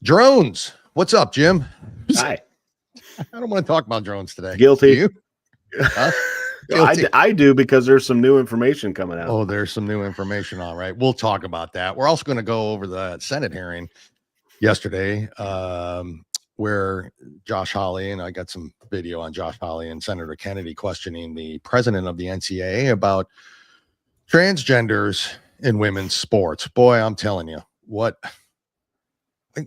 Drones. What's up, Jim? Hi. I don't want to talk about drones today. Guilty. Do you? Huh? I do because there's some new information coming out. Oh, there's some new information. All right. We'll talk about that. We're also going to go over the Senate hearing yesterday where Josh Hawley, and I got some video on Josh Hawley and Senator Kennedy questioning the president of the NCAA about transgenders in women's sports. Boy, I'm telling you,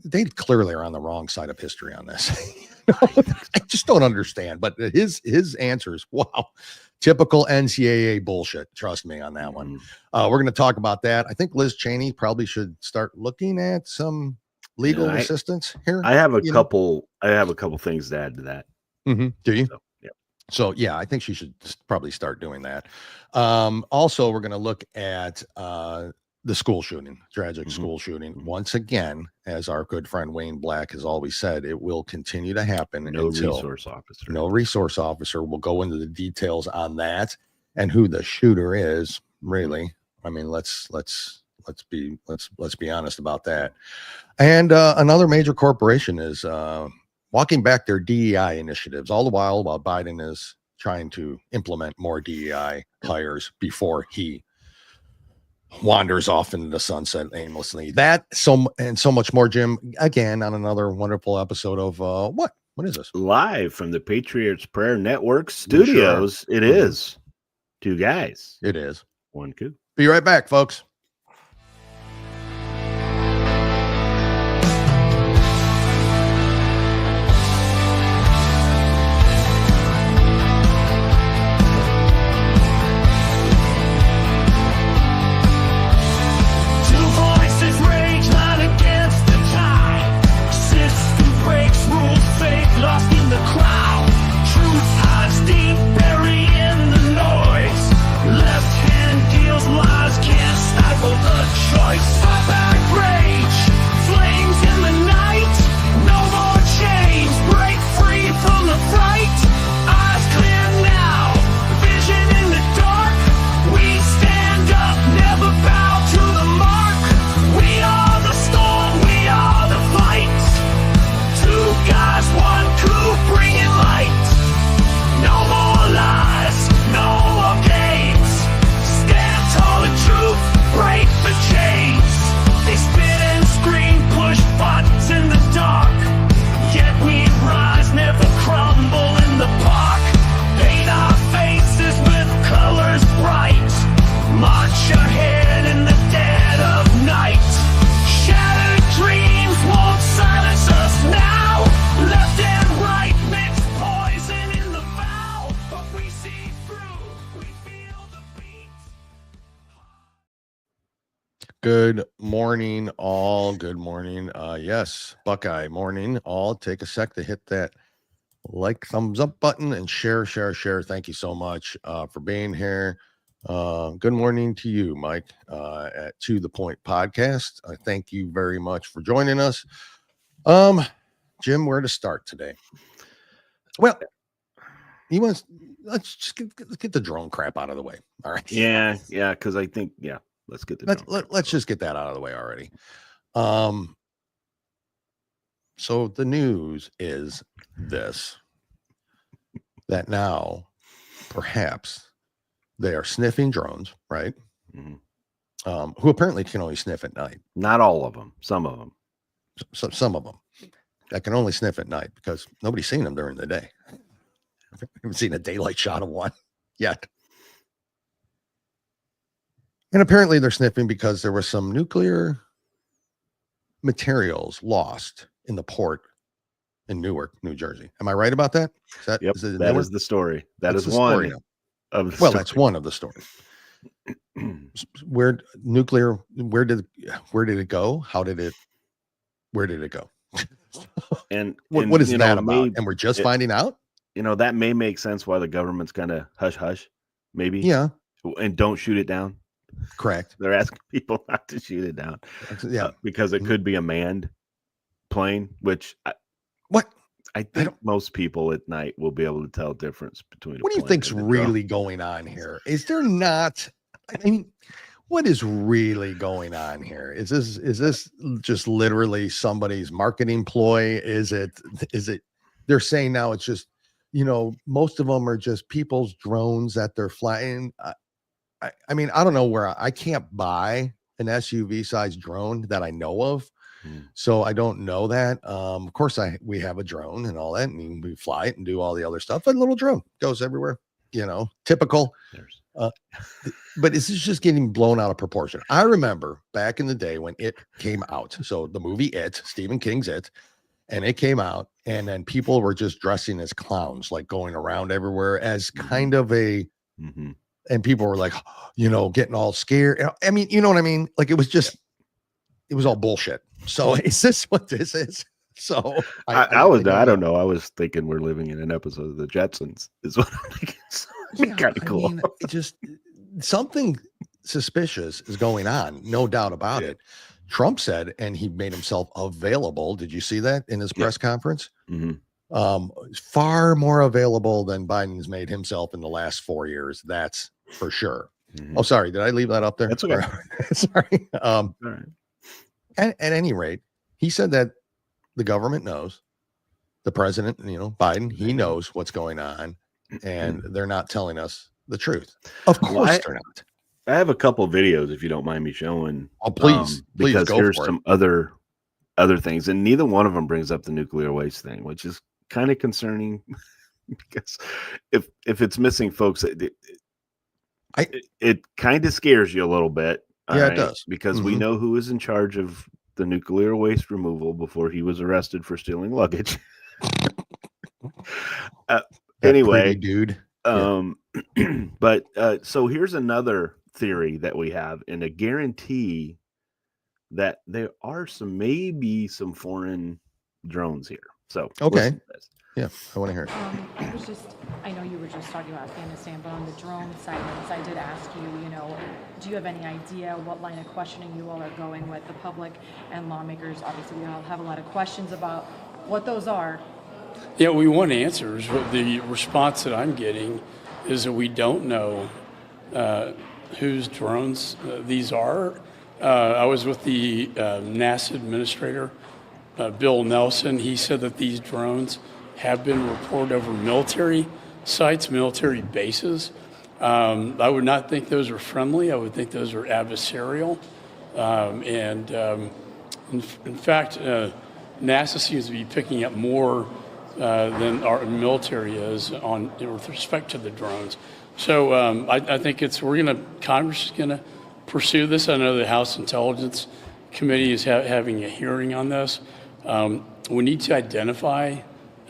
they clearly are on the wrong side of history on this. I just don't understand. But his answers, wow, typical NCAA bullshit. Trust me on that one. We're going to talk about that. I think Liz Cheney probably should start looking at some legal assistance here. I have a couple things to add to that. Mm-hmm. Do you? So, yeah, I think she should probably start doing that. Also, we're going to look at the school shooting, tragic school shooting. Once again, as our good friend Wayne Black has always said, it will continue to happen. No resource officer will go into the details on that and who the shooter is. Really, I mean, let's be honest about that. And another major corporation is walking back their DEI initiatives, all the while Biden is trying to implement more DEI hires before he wanders off into the sunset aimlessly. That so much more, Jim, again on another wonderful episode of what is this? Live from the Patriots Prayer Network studios. Sure. It is two guys. It is one coup. Be right back, folks. Good morning, all. Good morning. Yes, Buckeye morning, all. Take a sec to hit that like, thumbs up button and share. Thank you so much for being here. Good morning to you, Mike, at To The Point Podcast. Thank you very much for joining us. Jim, where to start today? Well, let's get the drone crap out of the way. All right. Yeah, because I think, let's get let's just get that out of the way already. So the news is this, that now perhaps they are sniffing drones, right? Mm-hmm. Who apparently can only sniff at night. Not all of them, some of them. Some of them that can only sniff at night because nobody's seen them during the day. I haven't seen a daylight shot of one yet. And apparently they're sniffing because there was some nuclear materials lost in the port in Newark, New Jersey. Am I right about that? That is the story. That's one of the story. That's one of the stories. Where did it go? Where did it go? And what is that about? And we're just finding out? That may make sense why the government's kind of hush, maybe. Yeah. And don't shoot it down. Correct. They're asking people not to shoot it down. Yeah. Because it could be a manned plane, which I think most people at night will be able to tell the difference between. What do you think's really going on here? Is there not? I mean, what is really going on here? Is this just literally somebody's marketing ploy? Is it they're saying now it's just, most of them are just people's drones that they're flying. I mean, I don't know where I can't buy an SUV sized drone that I know of. So I don't know that. Of course we have a drone and all that, and we fly it and do all the other stuff. A little drone goes everywhere, typical. But this is just getting blown out of proportion. I remember back in the day when it came out. So the movie Stephen King's It, and it came out, and then people were just dressing as clowns, like going around everywhere as kind of a, and people were like, getting all scared. I mean, you know what I mean? Like it was just, it was all bullshit. So is this what this is? So I don't know. I was thinking we're living in an episode of the Jetsons is what I'm thinking. So kind of cool. I mean, it just something suspicious is going on. No doubt about it. Trump said, and he made himself available. Did you see that in his press conference? Far more available than Biden's made himself in the last 4 years. That's for sure. Oh, sorry. Did I leave that up there? That's okay. Sorry. All right. At any rate, he said that the government knows, the president, Biden, he knows what's going on, and they're not telling us the truth. Of course they're not. I have a couple videos, if you don't mind me showing. Oh, please, because go here's for some other things, and neither one of them brings up the nuclear waste thing, which is kind of concerning because if it's missing, folks, it kind of scares you a little bit. Yeah, it does, because we know who is in charge of the nuclear waste removal before he was arrested for stealing luggage. Anyway, dude. But so here's another theory that we have, and a guarantee that there are maybe some foreign drones here. So okay. Yeah, I want to hear it. I know you were just talking about Afghanistan, but on the drone silence, I did ask you, do you have any idea what line of questioning you all are going with? The public and lawmakers, obviously, we all have a lot of questions about what those are. Yeah, we want answers. But the response that I'm getting is that we don't know whose drones these are. I was with the NASA administrator, Bill Nelson. He said that these drones have been reported over military sites, military bases. I would not think those are friendly. I would think those are adversarial. In fact, NASA seems to be picking up more than our military is with respect to the drones. So I think Congress is gonna pursue this. I know the House Intelligence Committee is having a hearing on this. We need to identify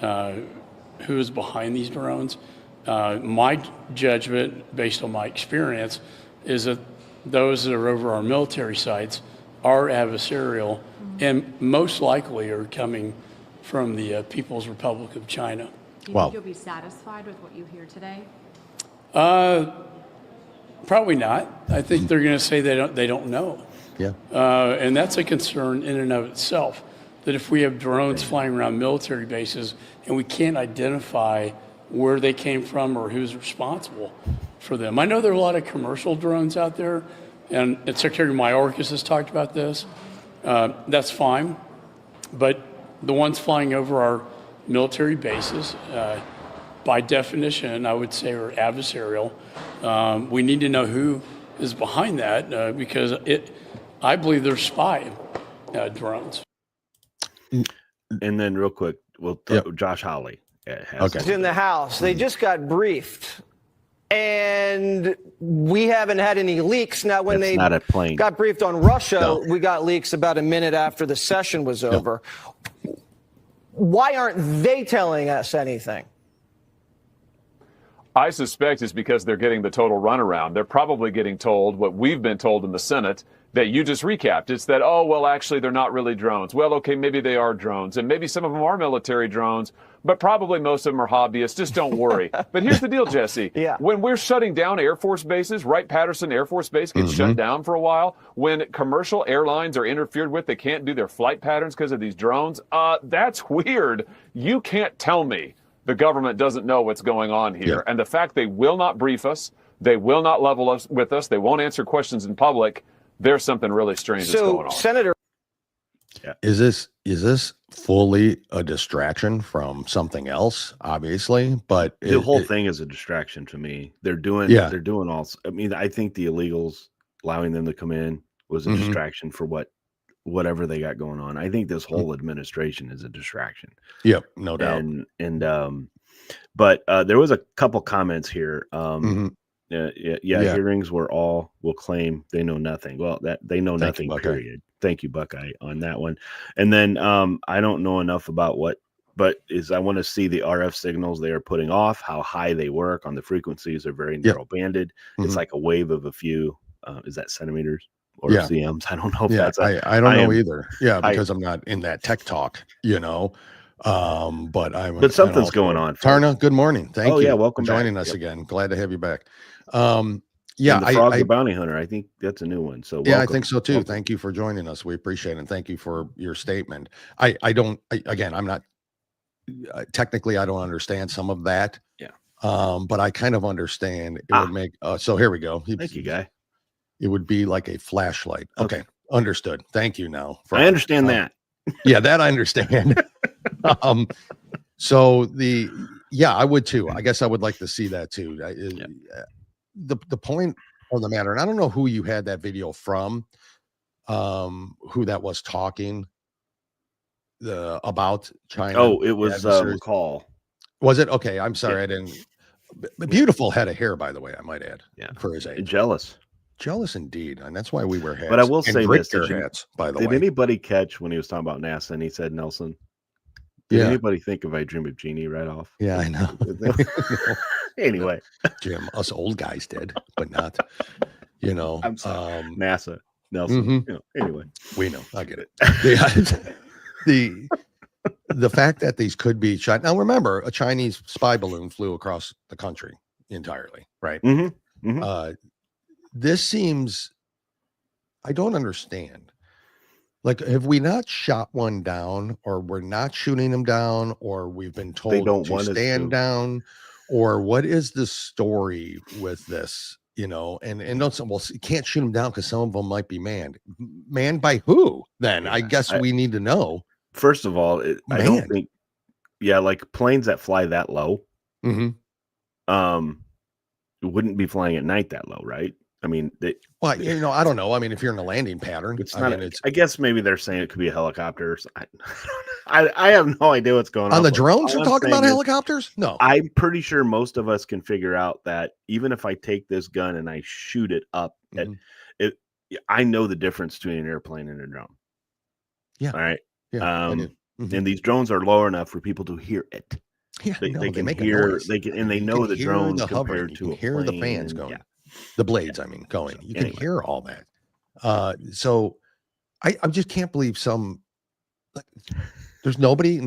who is behind these drones. My judgment, based on my experience, is that those that are over our military sites are adversarial and most likely are coming from the People's Republic of China. Do you think you'll be satisfied with what you hear today? Probably not. I think they're going to say they don't know. Yeah. And that's a concern in and of itself, that if we have drones flying around military bases and we can't identify where they came from or who's responsible for them. I know there are a lot of commercial drones out there, and Secretary Mayorkas has talked about this. That's fine, but the ones flying over our military bases, by definition, I would say are adversarial. We need to know who is behind that because I believe they're spy drones. And then real quick, Josh Hawley. It's in the House. They just got briefed. And we haven't had any leaks. Now, when they got briefed on Russia, we got leaks about a minute after the session was over. Why aren't they telling us anything? I suspect it's because they're getting the total runaround. They're probably getting told what we've been told in the Senate that you just recapped. It's that, actually, they're not really drones. Well, okay, maybe they are drones. And maybe some of them are military drones, but probably most of them are hobbyists. Just don't worry. But here's the deal, Jesse. When we're shutting down Air Force bases, Wright-Patterson Air Force Base gets shut down for a while. When commercial airlines are interfered with, they can't do their flight patterns because of these drones. That's weird. You can't tell me the government doesn't know what's going on here. And the fact they will not brief us, They will not level us with us. They won't answer questions in public. There's something really strange that's going on. Senator, is this fully a distraction from something else? Obviously, but the whole thing is a distraction to me. They're doing all. I mean, I think the illegals allowing them to come in was a distraction for whatever they got going on. I think this whole administration is a distraction. Yep, no doubt. But there was a couple comments here. Hearings will claim they know nothing. Well, that they know nothing, period. Thank you, Buckeye, on that one. And then I don't know enough about but I want to see the RF signals they are putting off, how high they work on the frequencies are very narrow banded. It's like a wave of a few, is that centimeters or CMs? I don't know if that's I don't know either. Yeah, because I'm not in that tech talk, but something's going on. Tarna, good morning. Thank you. Yeah, welcome for joining us again. Glad to have you back. The Frog the Bounty Hunter. I think that's a new one. So welcome. I think so too. Welcome. Thank you for joining us. We appreciate it. And thank you for your statement. I'm not technically, I don't understand some of that. Yeah. But I kind of understand it would make, so here we go. Thank you, Guy. It would be like a flashlight. Okay. Understood. Thank you now. I understand that. Yeah, that I understand. I would too. I guess I would like to see that too. The point of the matter, and I don't know who you had that video from, who that was talking about China. Oh, it was McCall. Was it? Okay, I'm sorry, I didn't. Beautiful head of hair, by the way, I might add. Yeah, for his age. Jealous indeed, and that's why we wear hats. But I will say this: hats, by the way. Did anybody catch when he was talking about NASA and he said Nelson? Did anybody think of I Dream of Jeannie right off? Yeah, I know. Anyway, Jim, us old guys did, but not, I'm sorry. NASA, Nelson. Anyway, we know. I get it. The fact that these could be China. Now, remember, a Chinese spy balloon flew across the country entirely, right? This seems. I don't understand. Like, have we not shot one down, or we're not shooting them down, or we've been told to stand down? Or what is the story with this, and don't say, well, you can't shoot them down because some of them might be manned. Manned by who? Then I guess we need to know. First of all, I don't think, like planes that fly that low, wouldn't be flying at night that low, right? I mean, I don't know. I mean, if you're in a landing pattern, it's not. I guess maybe they're saying it could be a helicopter. I have no idea what's going on. On the drones, you're talking about helicopters? No, I'm pretty sure most of us can figure out that even if I take this gun and I shoot it up, I know the difference between an airplane and a drone. Yeah. All right. Yeah. And these drones are low enough for people to hear it. Yeah. They can hear. They know the drones compared to a hear plane the fans going. Yeah. The blades, going. You can hear all that. So I just can't believe there's nobody,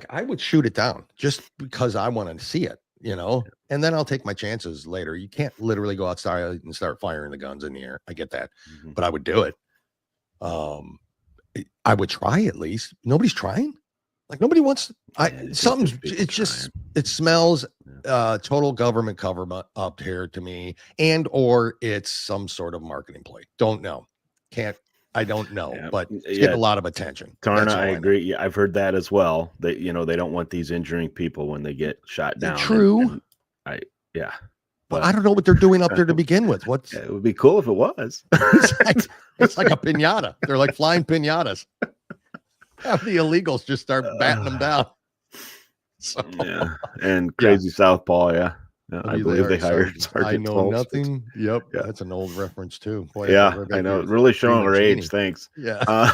I would shoot it down just because I want to see it, and then I'll take my chances later. You can't literally go outside and start firing the guns in the air. I get that, but I would do it. I would try at least. Nobody's trying. Nobody wants. It smells total government cover up here to me, or it's some sort of marketing play. Don't know. I don't know, but it's getting a lot of attention. Tarna, I agree. Yeah, I've heard that as well. That they don't want these injuring people when they get shot down. True. But I don't know what they're doing up there to begin with. It would be cool if it was. It's like a piñata. They're like flying piñatas. Have the illegals just start batting them down. So. Yeah, and Crazy Southpaw, I believe they hired Sergeant I know Tulst. Nothing. Yep, that's an old reference too. Boy, I know. Really showing our age. Thanks. Yeah.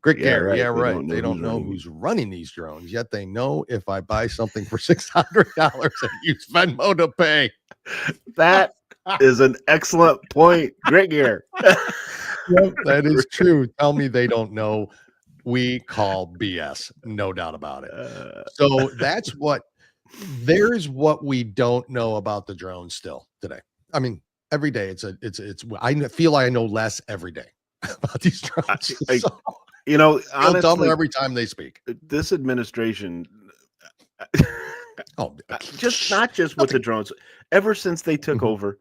Great care. Right. They don't know who's running these drones, yet they know if I buy something for $600 and use Venmo to pay. That is an excellent point. Great gear. Yep, that is true. Tell me they don't know. We call BS, no doubt about it. So there's what we don't know about the drones still today. I mean, every day I feel like I know less every day about these drones. Honestly, dumber every time they speak. This administration, Oh, just not just with the drones. Ever since they took over,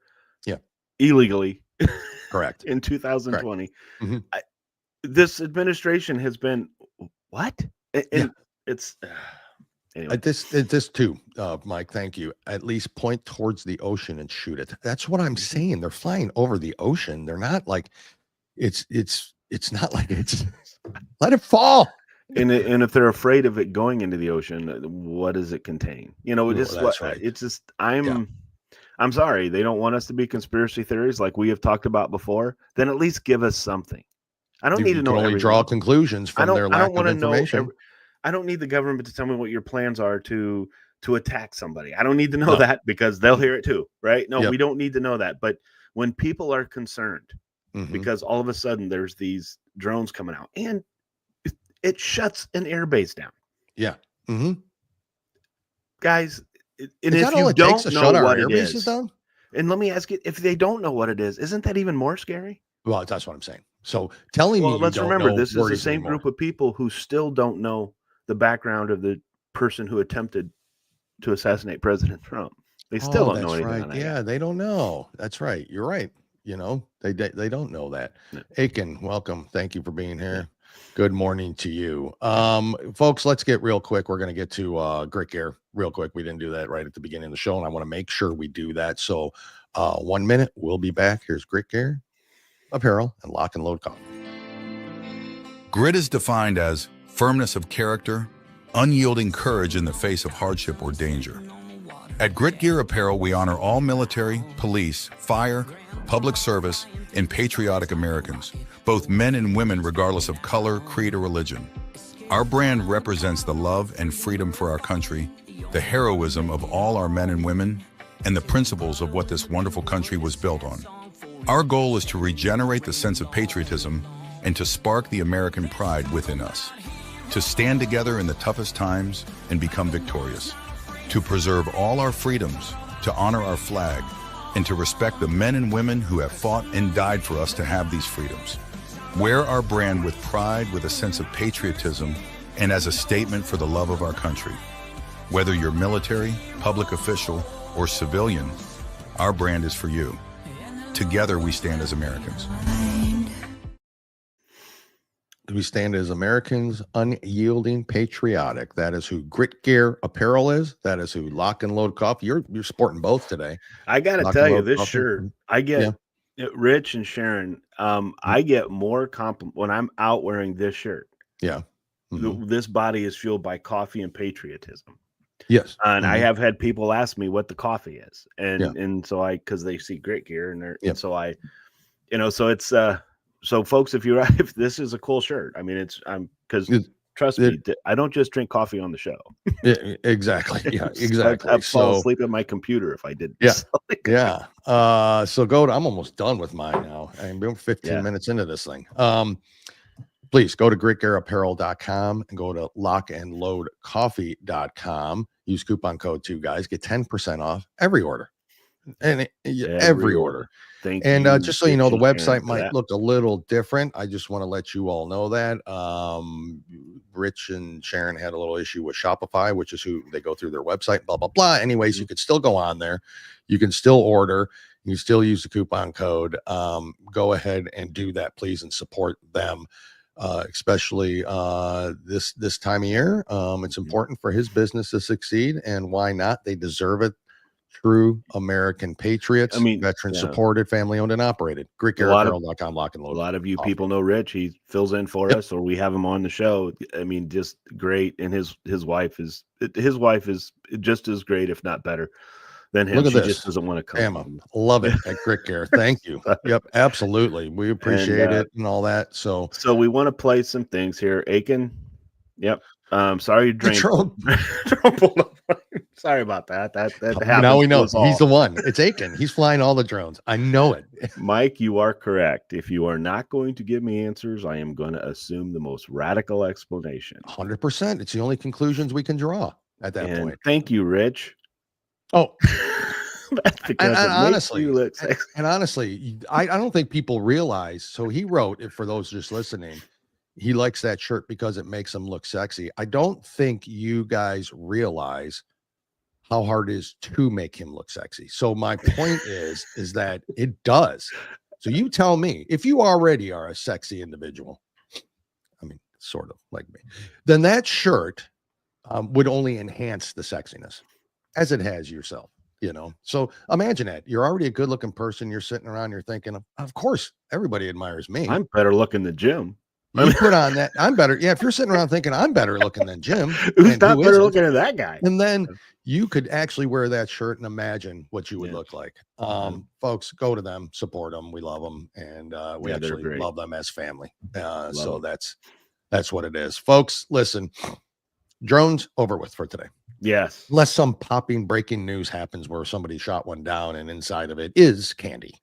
illegally, correct, in 2020, correct. This administration has been what? And it's anyway. This too, Mike. Thank you. At least point towards the ocean and shoot it. That's what I'm saying. They're flying over the ocean. They're not like it's not like it's let it fall. And if they're afraid of it going into the ocean, what does it contain? It's just I'm sorry, they don't want us to be conspiracy theories like we have talked about before. Then at least give us something. I don't need to know. Only draw conclusions from their lack of information. I don't need the government to tell me what your plans are to attack somebody. I don't need to know that because they'll hear it too, right? No, we don't need to know that. But when people are concerned because all of a sudden there's these drones coming out and it shuts an airbase down. Yeah. Guys, and if you don't know what it is, and let me ask you, if they don't know what it is, isn't that even more scary? Well, that's what I'm saying. So telling me, let's remember, this is the same group of people who still don't know the background of the person who attempted to assassinate President Trump. They still don't know anything on that. Yeah, they don't know. That's right. You're right. They don't know that. No. Aiken, welcome. Thank you for being here. Good morning to you. Folks, let's get real quick. We're going to get to Grit Gear real quick. We didn't do that right at the beginning of the show, and I want to make sure we do that. So 1 minute, we'll be back. Here's Grit Gear Apparel and Lock and Load Coffee. Grit is defined as firmness of character, unyielding courage in the face of hardship or danger. At Grit Gear Apparel, we honor all military, police, fire, public service, and patriotic Americans, both men and women regardless of color, creed, or religion. Our brand represents the love and freedom for our country, the heroism of all our men and women, and the principles of what this wonderful country was built on. Our goal is to regenerate the sense of patriotism and to spark the American pride within us, to stand together in the toughest times and become victorious, to preserve all our freedoms, to honor our flag, and to respect the men and women who have fought and died for us to have these freedoms. Wear our brand with pride, with a sense of patriotism, and as a statement for the love of our country. Whether you're military, public official, or civilian, our brand is for you. Together we stand as Americans. We stand as Americans, unyielding, patriotic. That is who Grit Gear Apparel is. That is who Lock and Load Coffee. You're sporting both today. I got to tell you, this shirt, I get Rich and Sharon. I get more compliment when I'm out wearing this shirt. Yeah. This body is fueled by coffee and patriotism. Yes. And I have had people ask me what the coffee is. And so because they see Grit Gear and so I, so it's, so folks, if this is a cool shirt, I mean, because trust me, I don't just drink coffee on the show. Exactly. Yeah, exactly. I'd fall asleep at my computer if I did. Yeah. So I'm almost done with mine now. I'm 15 minutes into this thing. Please go to gritgearapparel.com and go to lockandloadcoffee.com. Use coupon code 2 guys, get 10% off every order. And every order. Thank you. And just so you know, the website might look a little different. I just want to let you all know that. Rich and Sharon had a little issue with Shopify, which is who they go through their website, blah, blah, blah. Anyways, you could still go on there. You can still order. You still use the coupon code. Go ahead and do that, please, and support them. Especially this time of year. It's important for his business to succeed, and why not? They deserve it. True American patriots, veteran supported, family owned and operated. GritGearApparel.com, Lock and Load. A lot of you people know Rich. He fills in for us, or we have him on the show. I mean, just great. And his wife is just as great, if not better, than him. Look at she this. just doesn't want to come. Emma, love it at Grit Gear. Thank you. Yep, absolutely. We appreciate it and all that. So we want to play some things here. Aiken. Yep. Sorry you drank. Sorry about that. That happens. Now we know he's the one. It's Aiken. He's flying all the drones. I know it. Mike, you are correct. If you are not going to give me answers, I am going to assume the most radical explanation. 100%. It's the only conclusions we can draw at that point. Thank you, Rich. Oh, that's because honestly, I don't think people realize. So he wrote, for those just listening, he likes that shirt because it makes him look sexy. I don't think you guys realize how hard it is to make him look sexy. So my point is that it does. So you tell me, if you already are a sexy individual, I mean, sort of like me, then that shirt would only enhance the sexiness as it has yourself, you know? So imagine that you're already a good looking person. You're sitting around, you're thinking, of course, everybody admires me. I'm better looking than Jim. You put on that, I'm better. Yeah, if you're sitting around thinking I'm better looking than Jim, who's not better looking than that guy? And then you could actually wear that shirt and imagine what you would look like. Folks, go to them, support them. We love them, and we actually love them as family. So that's what it is, folks. Listen, drones over with for today. Yes, unless some popping breaking news happens where somebody shot one down and inside of it is candy.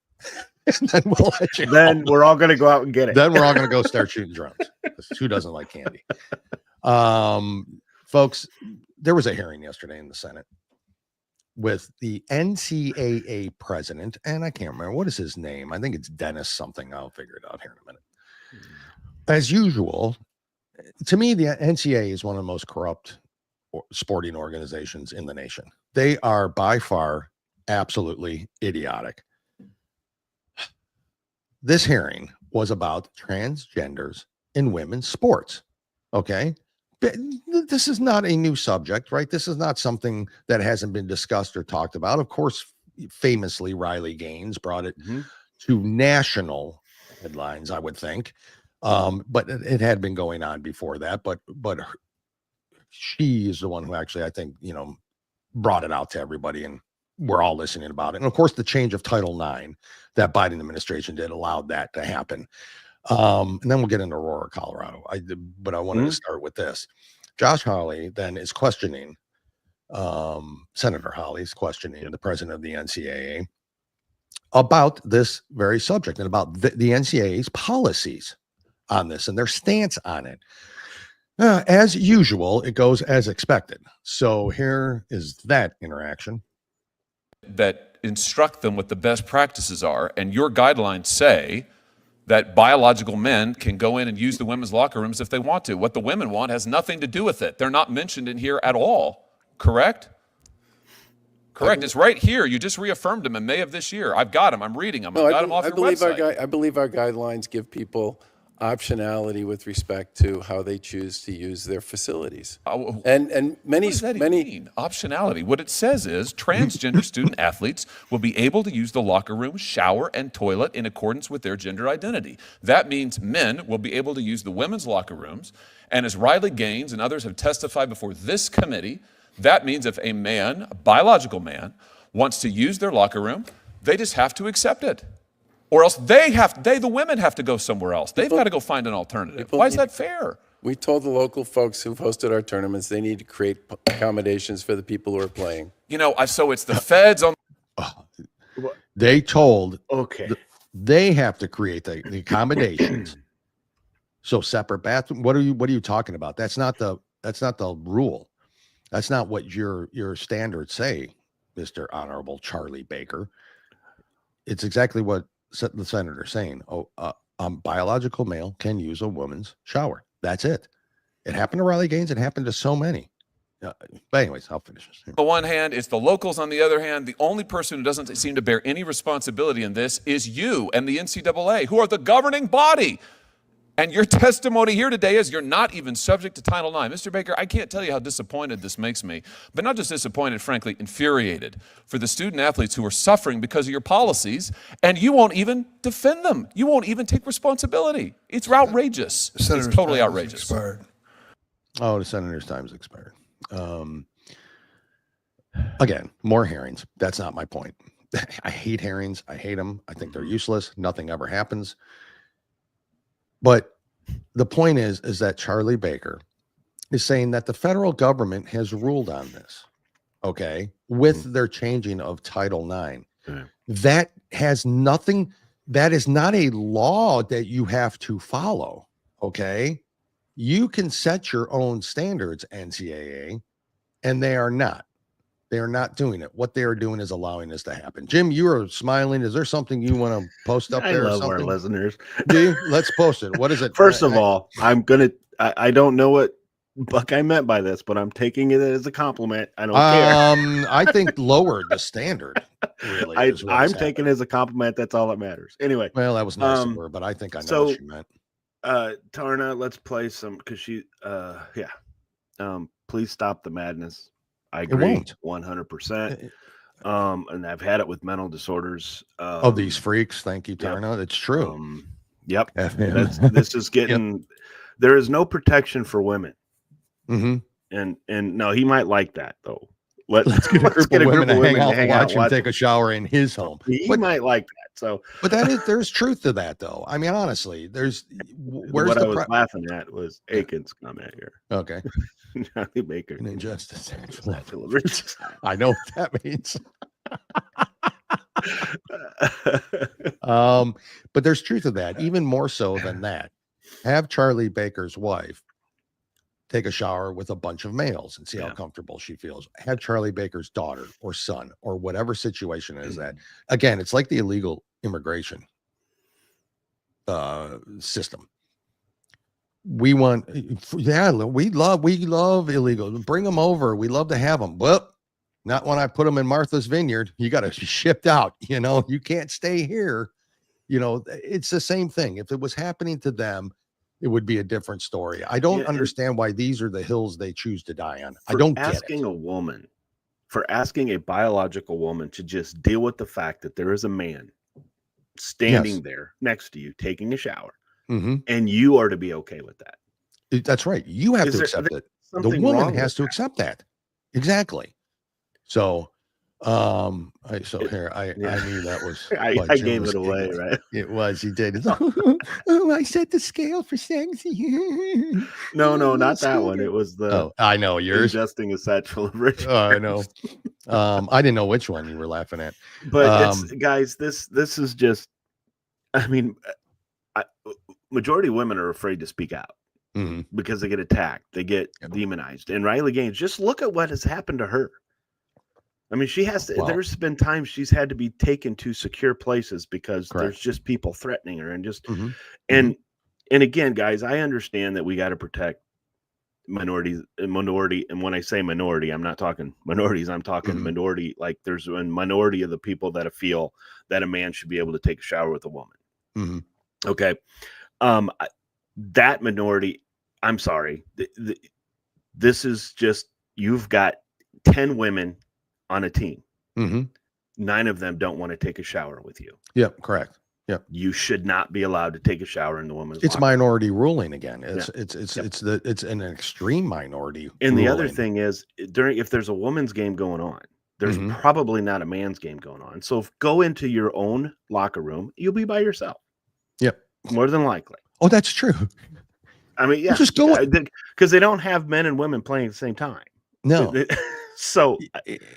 And then we'll let you then we're all going to go out and get it. Then we're all going to go start shooting drones. Who doesn't like candy? Folks, there was a hearing yesterday in the Senate with the NCAA president, and I can't remember what is his name. I think it's Dennis something. I'll figure it out here in a minute. As usual, to me, the NCAA is one of the most corrupt sporting organizations in the nation. They are by far absolutely idiotic. This hearing was about transgenders in women's sports. Okay. This is not a new subject, right? This is not something that hasn't been discussed or talked about. Of course, famously, Riley Gaines brought it to national headlines, I would think. But it had been going on before that. But she is the one who actually, I think, brought it out to everybody, and we're all listening about it. And of course, the change of Title IX that Biden administration did allowed that to happen. And then we'll get into Aurora, Colorado. But I wanted to start with this. Josh Hawley then is questioning, Senator Hawley's questioning the president of the NCAA about this very subject and about the NCAA's policies on this and their stance on it. As usual, it goes as expected. So here is that interaction. That instruct them what the best practices are, and your guidelines say that biological men can go in and use the women's locker rooms if they want to. What the women want has nothing to do with it. They're not mentioned in here at all. Correct? Correct. It's right here. You just reaffirmed them in May of this year. I've got them. I'm reading them. I've got them off your website. I believe our guidelines give people optionality with respect to how they choose to use their facilities. And many, what does that mean? Optionality. What it says is transgender student athletes will be able to use the locker room, shower, and toilet in accordance with their gender identity. That means men will be able to use the women's locker rooms. And as Riley Gaines and others have testified before this committee, that means if a man, a biological man, wants to use their locker room, they just have to accept it. Or else the women have to go somewhere else. They've got to go find an alternative. Why is that fair? We told the local folks who've hosted our tournaments they need to create accommodations for the people who are playing. So it's the feds on. They told they have to create the accommodations. So separate bathroom. What are you talking about? That's not the rule. That's not what your standards say, Mr. Honorable Charlie Baker. It's exactly what the senator saying. Biological male can use a woman's shower. That's it. It happened to Riley Gaines. It happened to so many. But anyways, I'll finish this. On the one hand, it's the locals. On the other hand, the only person who doesn't seem to bear any responsibility in this is you and the NCAA, who are the governing body. And your testimony here today is you're not even subject to Title IX. Mr. Baker, I can't tell you how disappointed this makes me, but not just disappointed, frankly, infuriated for the student athletes who are suffering because of your policies, and you won't even defend them. You won't even take responsibility. It's outrageous. It's totally outrageous. Expired. Oh, the senator's time has expired. Again, more hearings. That's not my point. I hate hearings. I hate them. I think they're useless. Nothing ever happens. But the point is that Charlie Baker is saying that the federal government has ruled on this, with their changing of Title IX. That has nothing, that is not a law that you have to follow, You can set your own standards, NCAA, and they are not. They are not doing it. What they are doing is allowing this to happen. Jim, you are smiling. Is there something you want to post up there? I love our listeners. Do you? Let's post it. What is it? First of all, I don't know what Buck, I meant by this, but I'm taking it as a compliment. I don't care. I think lowered the standard. Really, I'm taking it as a compliment. That's all that matters. Anyway. Well, that was nice of her, but I think I know what she meant. Tarna, let's play some because she, please stop the madness. I agree 100%. And I've had it with mental disorders. These freaks. Thank you, Tarna. Yep. It's true. Yep. This is getting, there is no protection for women. Mm-hmm. And no, he might like that though. Let's get a group of women to hang out and watch him take a shower in his home. He might like that. So, but there's truth to that though. I mean, honestly, what I was laughing at was Aiken's comment here. Okay. Johnny Baker. An injustice. I know what that means. But there's truth to that. Even more so than that. Have Charlie Baker's wife take a shower with a bunch of males and see how comfortable she feels. Have Charlie Baker's daughter or son or whatever situation is that. Again, it's like the illegal immigration system. We want, we love illegal. Bring them over. We love to have them. Well, not when I put them in Martha's Vineyard. You got to shipped out. You can't stay here. It's the same thing. If it was happening to them, it would be a different story. I don't understand why these are the hills they choose to die on. I don't get it. For asking a biological woman to just deal with the fact that there is a man standing there next to you taking a shower, and you are to be okay with that. That's right. You have to accept it. The woman has to accept that. Exactly. So, I knew that was. I gave it away, right? It was. He did. Oh, I set the scale for sexy. No, not that one. It was the. Oh, I know yours. Ingesting a satchel of rich. Oh, I know. I didn't know which one you were laughing at. But guys, this is just. I mean, majority of women are afraid to speak out because they get attacked, they get demonized. And Riley Gaines, just look at what has happened to her. I mean, she has to. Wow. There's been times she's had to be taken to secure places because there's just people threatening her, and just and again, guys, I understand that we got to protect minority. And when I say minority, I'm not talking minorities. I'm talking minority. Like there's a minority of the people that feel that a man should be able to take a shower with a woman. Okay, that minority. I'm sorry. This is just you've got 10 women on a team. 9 of them don't want to take a shower with you. Yep, correct. Yep. You should not be allowed to take a shower in the women's It's locker. Minority ruling again. It's an extreme minority. And the other thing is if there's a women's game going on, there's probably not a man's game going on. So go into your own locker room, you'll be by yourself. Yep. More than likely. Oh, that's true. I mean, yeah, just go because they don't have men and women playing at the same time. No. So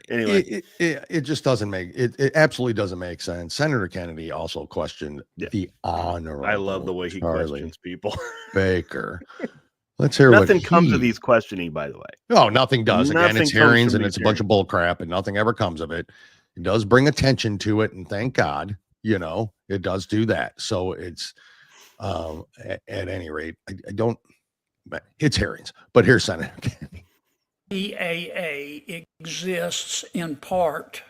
anyway, it just doesn't make it absolutely doesn't make sense. Senator Kennedy also questioned the honor. I love the way he questions people. Baker. Let's hear nothing comes of these questioning, by the way. No, nothing does. Again, it's hearings and it's a bunch of bull crap and nothing ever comes of it. It does bring attention to it, and thank God, it does do that. So it's at any rate, I don't it's hearings, but here's Senator Kennedy. NCAA exists in part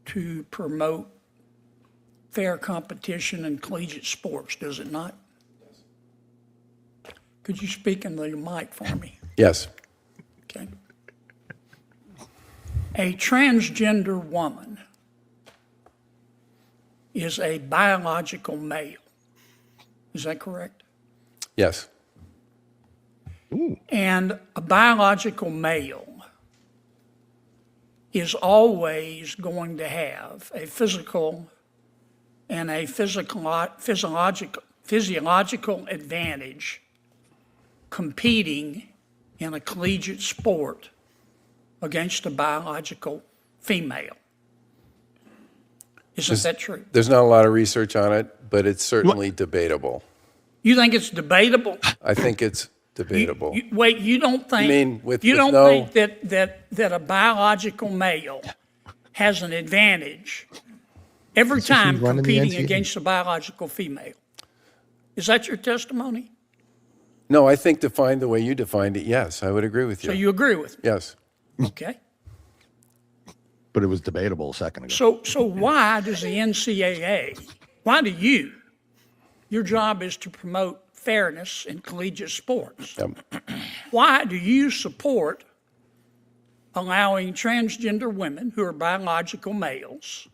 to promote fair competition in collegiate sports, does it not? Yes. Could you speak in the mic for me? Yes. Okay. A transgender woman is a biological male. Is that correct? Yes. Ooh. And a biological male is always going to have a physical and a physiological advantage competing in a collegiate sport against a biological female. Isn't that true? There's not a lot of research on it, but it's certainly debatable. You think it's debatable? I think it's debatable. You don't think? Think that a biological male has an advantage every time competing against a biological female? Is that your testimony? No, I think defined the way you defined it, yes, I would agree with you. So you agree with me? Yes. Okay. But it was debatable a second ago. So why does the NCAA, why do you, your job is to promote fairness in collegiate sports. Why do you support allowing transgender women who are biological males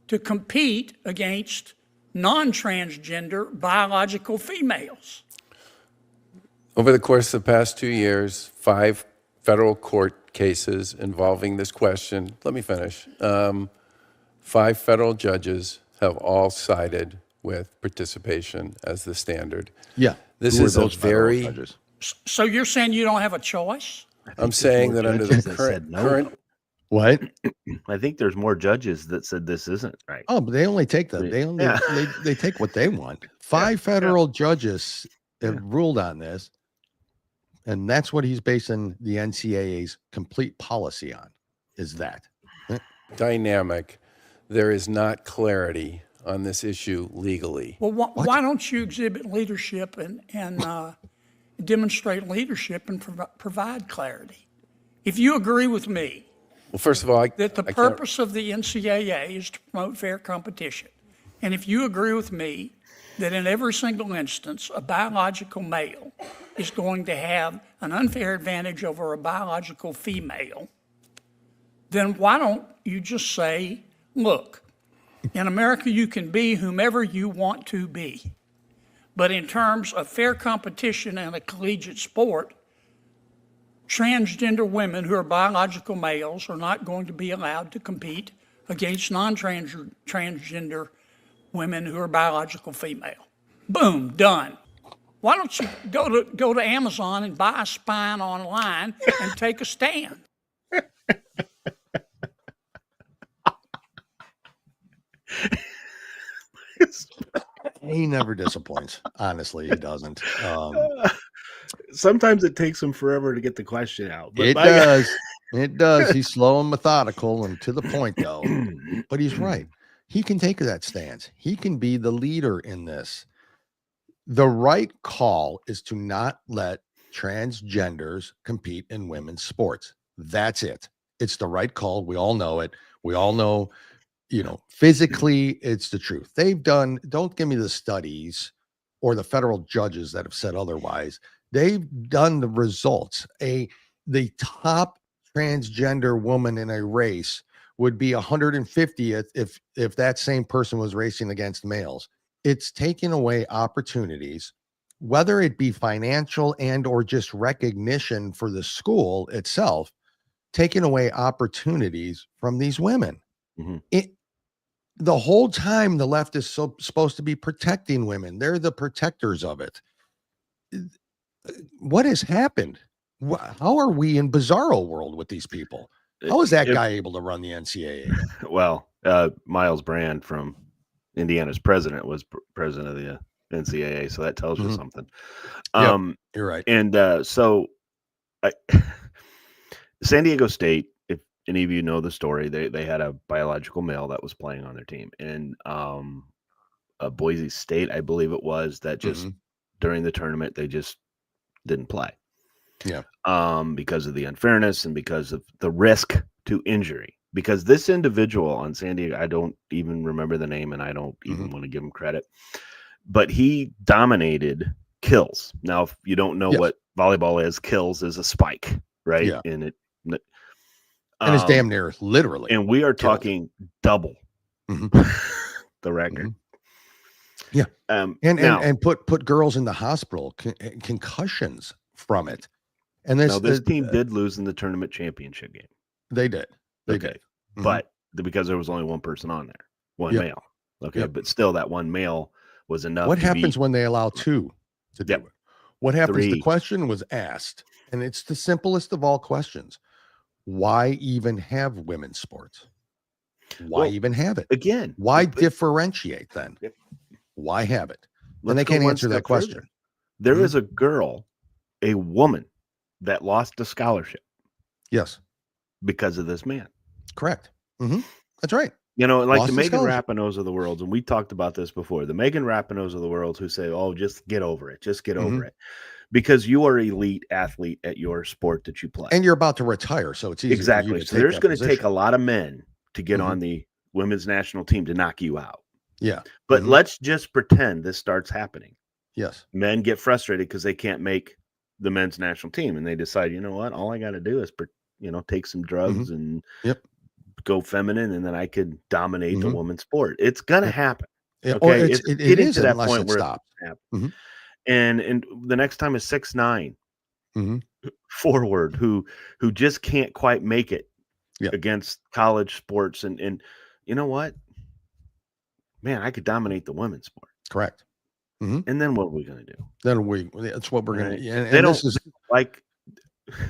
to compete against non-transgender biological females? Over the course of the past 2 years, 5 federal court cases involving this question. Let me finish. 5 federal judges have all sided with participation as the standard. Yeah. This Who are is a those federal very, judges? So you're saying you don't have a choice? I'm saying that under the judges that said no. current, What? I think there's more judges that said this isn't right. Oh, but they only take the Yeah. they take what they want. 5 federal judges have ruled on this, and that's what he's basing the NCAA's complete policy on. Is that dynamic, there is not clarity on this issue legally. Well, why don't you exhibit leadership and demonstrate leadership and provide clarity? If you agree with me, Well, first of all, that the purpose of the NCAA is to promote fair competition, and if you agree with me that in every single instance, a biological male is going to have an unfair advantage over a biological female, then why don't you just say, look, in America you can be whomever you want to be, but in terms of fair competition in a collegiate sport, transgender women who are biological males are not going to be allowed to compete against non-transgender women who are biological female. Boom, done. Why don't you go to Amazon and buy a spine online and take a stand? he never disappoints. Honestly, he doesn't. Sometimes it takes him forever to get the question out. But It does. It does. He's slow and methodical and to the point, though. But he's right. He can take that stance. He can be the leader in this. The right call is to not let transgenders compete in women's sports. That's it. It's the right call. We all know it. We all know, physically, it's the truth. Don't give me the studies or the federal judges that have said otherwise. They've done the results. The top transgender woman in a race would be 150th if that same person was racing against males. It's taking away opportunities, whether it be financial and or just recognition for the school itself, taking away opportunities from these women. Mm-hmm. The whole time the left is supposed to be protecting women. They're the protectors of it. What has happened? How are we in bizarro world with these people? How is that guy able to run the NCAA? Well, Miles Brand from Indiana's president was president of the NCAA, so that tells you something. You're right. And so San Diego State, if any of you know the story, they had a biological male that was playing on their team. And Boise State, I believe it was, that just during the tournament, they just didn't play. Yeah. Because of the unfairness and because of the risk to injury. Because this individual on San Diego, I don't even remember the name and I don't even want to give him credit, but he dominated kills. Now, if you don't know what volleyball is, kills is a spike, right? Yeah. And and it's damn near literally. And we are talking double the record. Yeah. Now, and put girls in the hospital, concussions from it. And this team did lose in the tournament championship game. They did. They did. Mm-hmm. But because there was only one person on there, one male. Okay. But still that one male was enough. What happens when they allow 2 to do it? What happens? 3. The question was asked, and it's the simplest of all questions. Why even have women's sports? Why even have it? Again, why differentiate then? Why have it? And they can't answer that question. Further. There is a girl, a woman, that lost a scholarship. Yes. Because of this man. Correct. That's right. You know, like Lost the his Megan scholarship. Rapinoes of the world, and we talked about this before. The Megan Rapinoes of the world who say, "Oh, just get over it, just get over it," because you are elite athlete at your sport that you play, And you're about to retire, so it's easy for you exactly. to So take there's that going to take position. a lot of men to get Mhm. on the women's national team to knock you out. Yeah. But Mhm. let's just pretend this starts happening. Yes. Men get frustrated because they can't make the men's national team, and they decide, you know what, all I got to do is, take some drugs and Yep. go feminine, and then I could dominate the Mhm. women's sport. It's gonna Yep. happen. Yeah, or Okay, it's it getting is to that unless point it where it's stops. gonna happen. Mhm. And the next time is 6'9" Mhm. forward who just can't quite make it Yeah. against college sports, and you know what? Man, I could dominate the women's sport. Correct. Mhm. And then what are we gonna do? That's what we're gonna. Right? And, They and don't this is like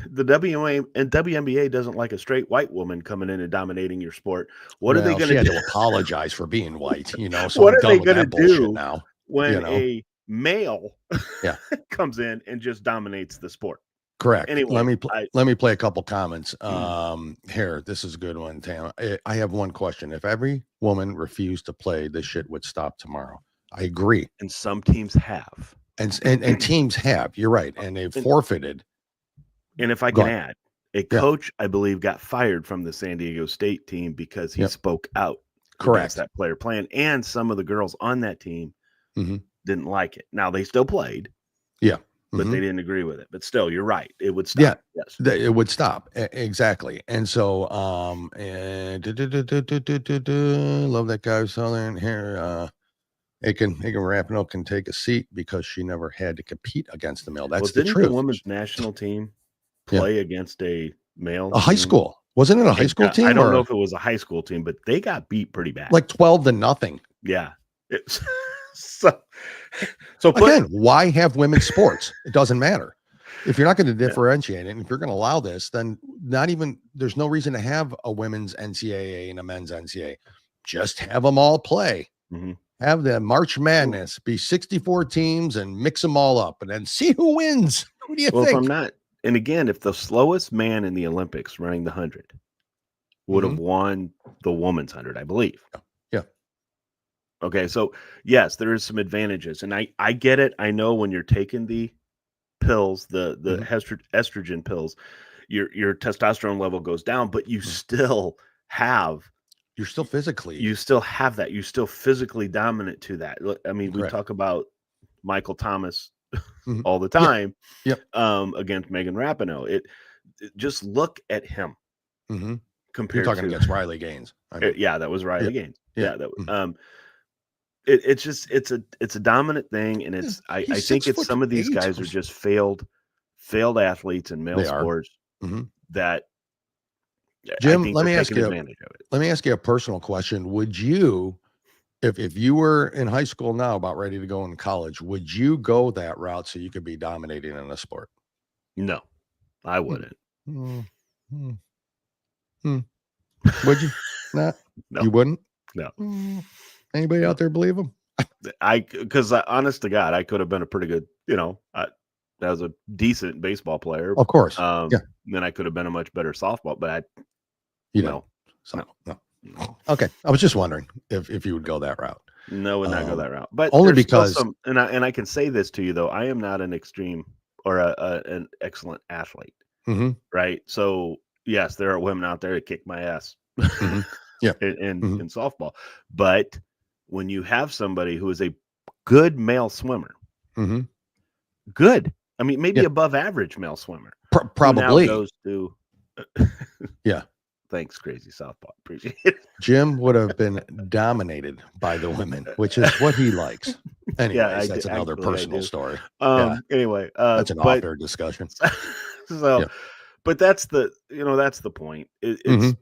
the WNBA and WNBA doesn't like a straight white woman coming in and dominating your sport. What are they well, going she to had do? to apologize for being white, so What I'm are done they with going to that bullshit do now. when a male Yeah. comes in and just dominates the sport? Correct. Anyway, let me play a couple comments. Here, this is a good one, Tam. I have one question. If every woman refused to play, this shit would stop tomorrow. I agree. and some teams have. And teams have. You're right, and they've forfeited. And if I Go can ahead. add, a coach, I believe, got fired from the San Diego State team because he spoke out against that player playing, and some of the girls on that team didn't like it. Now they still played, but they didn't agree with it. But still, you're right; it would stop. Yeah, yes, it would stop exactly. And so, and love that guy Southern here. Aiken Rapinoe can take a seat because she never had to compete against the male. That's the didn't truth. the women's national team play against a male? A high school. Wasn't it a high school team? I don't know if it was a high school team, but they got beat pretty bad. Like 12-0. Yeah. So again, why have women's sports? It doesn't matter. If you're not going to differentiate it, and if you're going to allow this, then there's no reason to have a women's NCAA and a men's NCAA. Just have them all play. Have the March Madness be 64 teams and mix them all up and then see who wins. What do you think? If I'm not, and again, if the slowest man in the Olympics running the 100 would have won the woman's 100, I believe. Yeah. Okay. So yes, there is some advantages, and I get it. I know when you're taking the pills, the estrogen pills, your testosterone level goes down, but you still have. You're still physically. You still have that. You're still physically dominant to that. I mean, we talk about Michael Thomas all the time. Against Megan Rapinoe. It just look at him. Compared You're talking to against Riley Gaines. that was Riley Gaines. It's a dominant thing, and it's I think it's some of these guys are just failed athletes in male sports that. Jim, let me ask you a personal question. Would you, if you were in high school now about ready to go in college, would you go that route so you could be dominating in a sport? No, I wouldn't. Would you not? No. You wouldn't? No. Anybody out there believe him? Because honest to God, I could have been a pretty good, I was a decent baseball player. Of course. Then I could have been a much better softball, but no. Okay. I was just wondering if you would go that route. No, would not go that route. But only because and I can say this to you though, I am not an extreme or an excellent athlete. Right. So yes, there are women out there that kick my ass. In softball. But when you have somebody who is a good male swimmer, good. I mean, maybe above average male swimmer. Probably now goes to Thanks, crazy softball. Appreciate it. Jim would have been dominated by the women, which is what he likes. Anyways, that's another personal story. Anyway, that's an off-air discussion. But that's the point. It's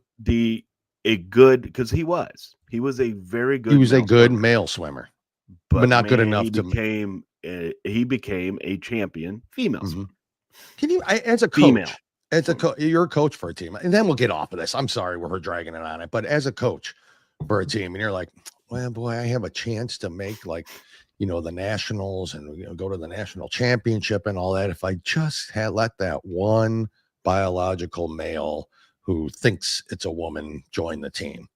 a good, because he was a very good. He was a good male swimmer, but not good enough he became a champion female swimmer. Can you, as a coach? You're a coach for a team, and then we'll get off of this. I'm sorry we're dragging it on it, but as a coach for a team, and you're like, well, boy, I have a chance to make the nationals and go to the national championship and all that. If I just had let that one biological male who thinks it's a woman join the team,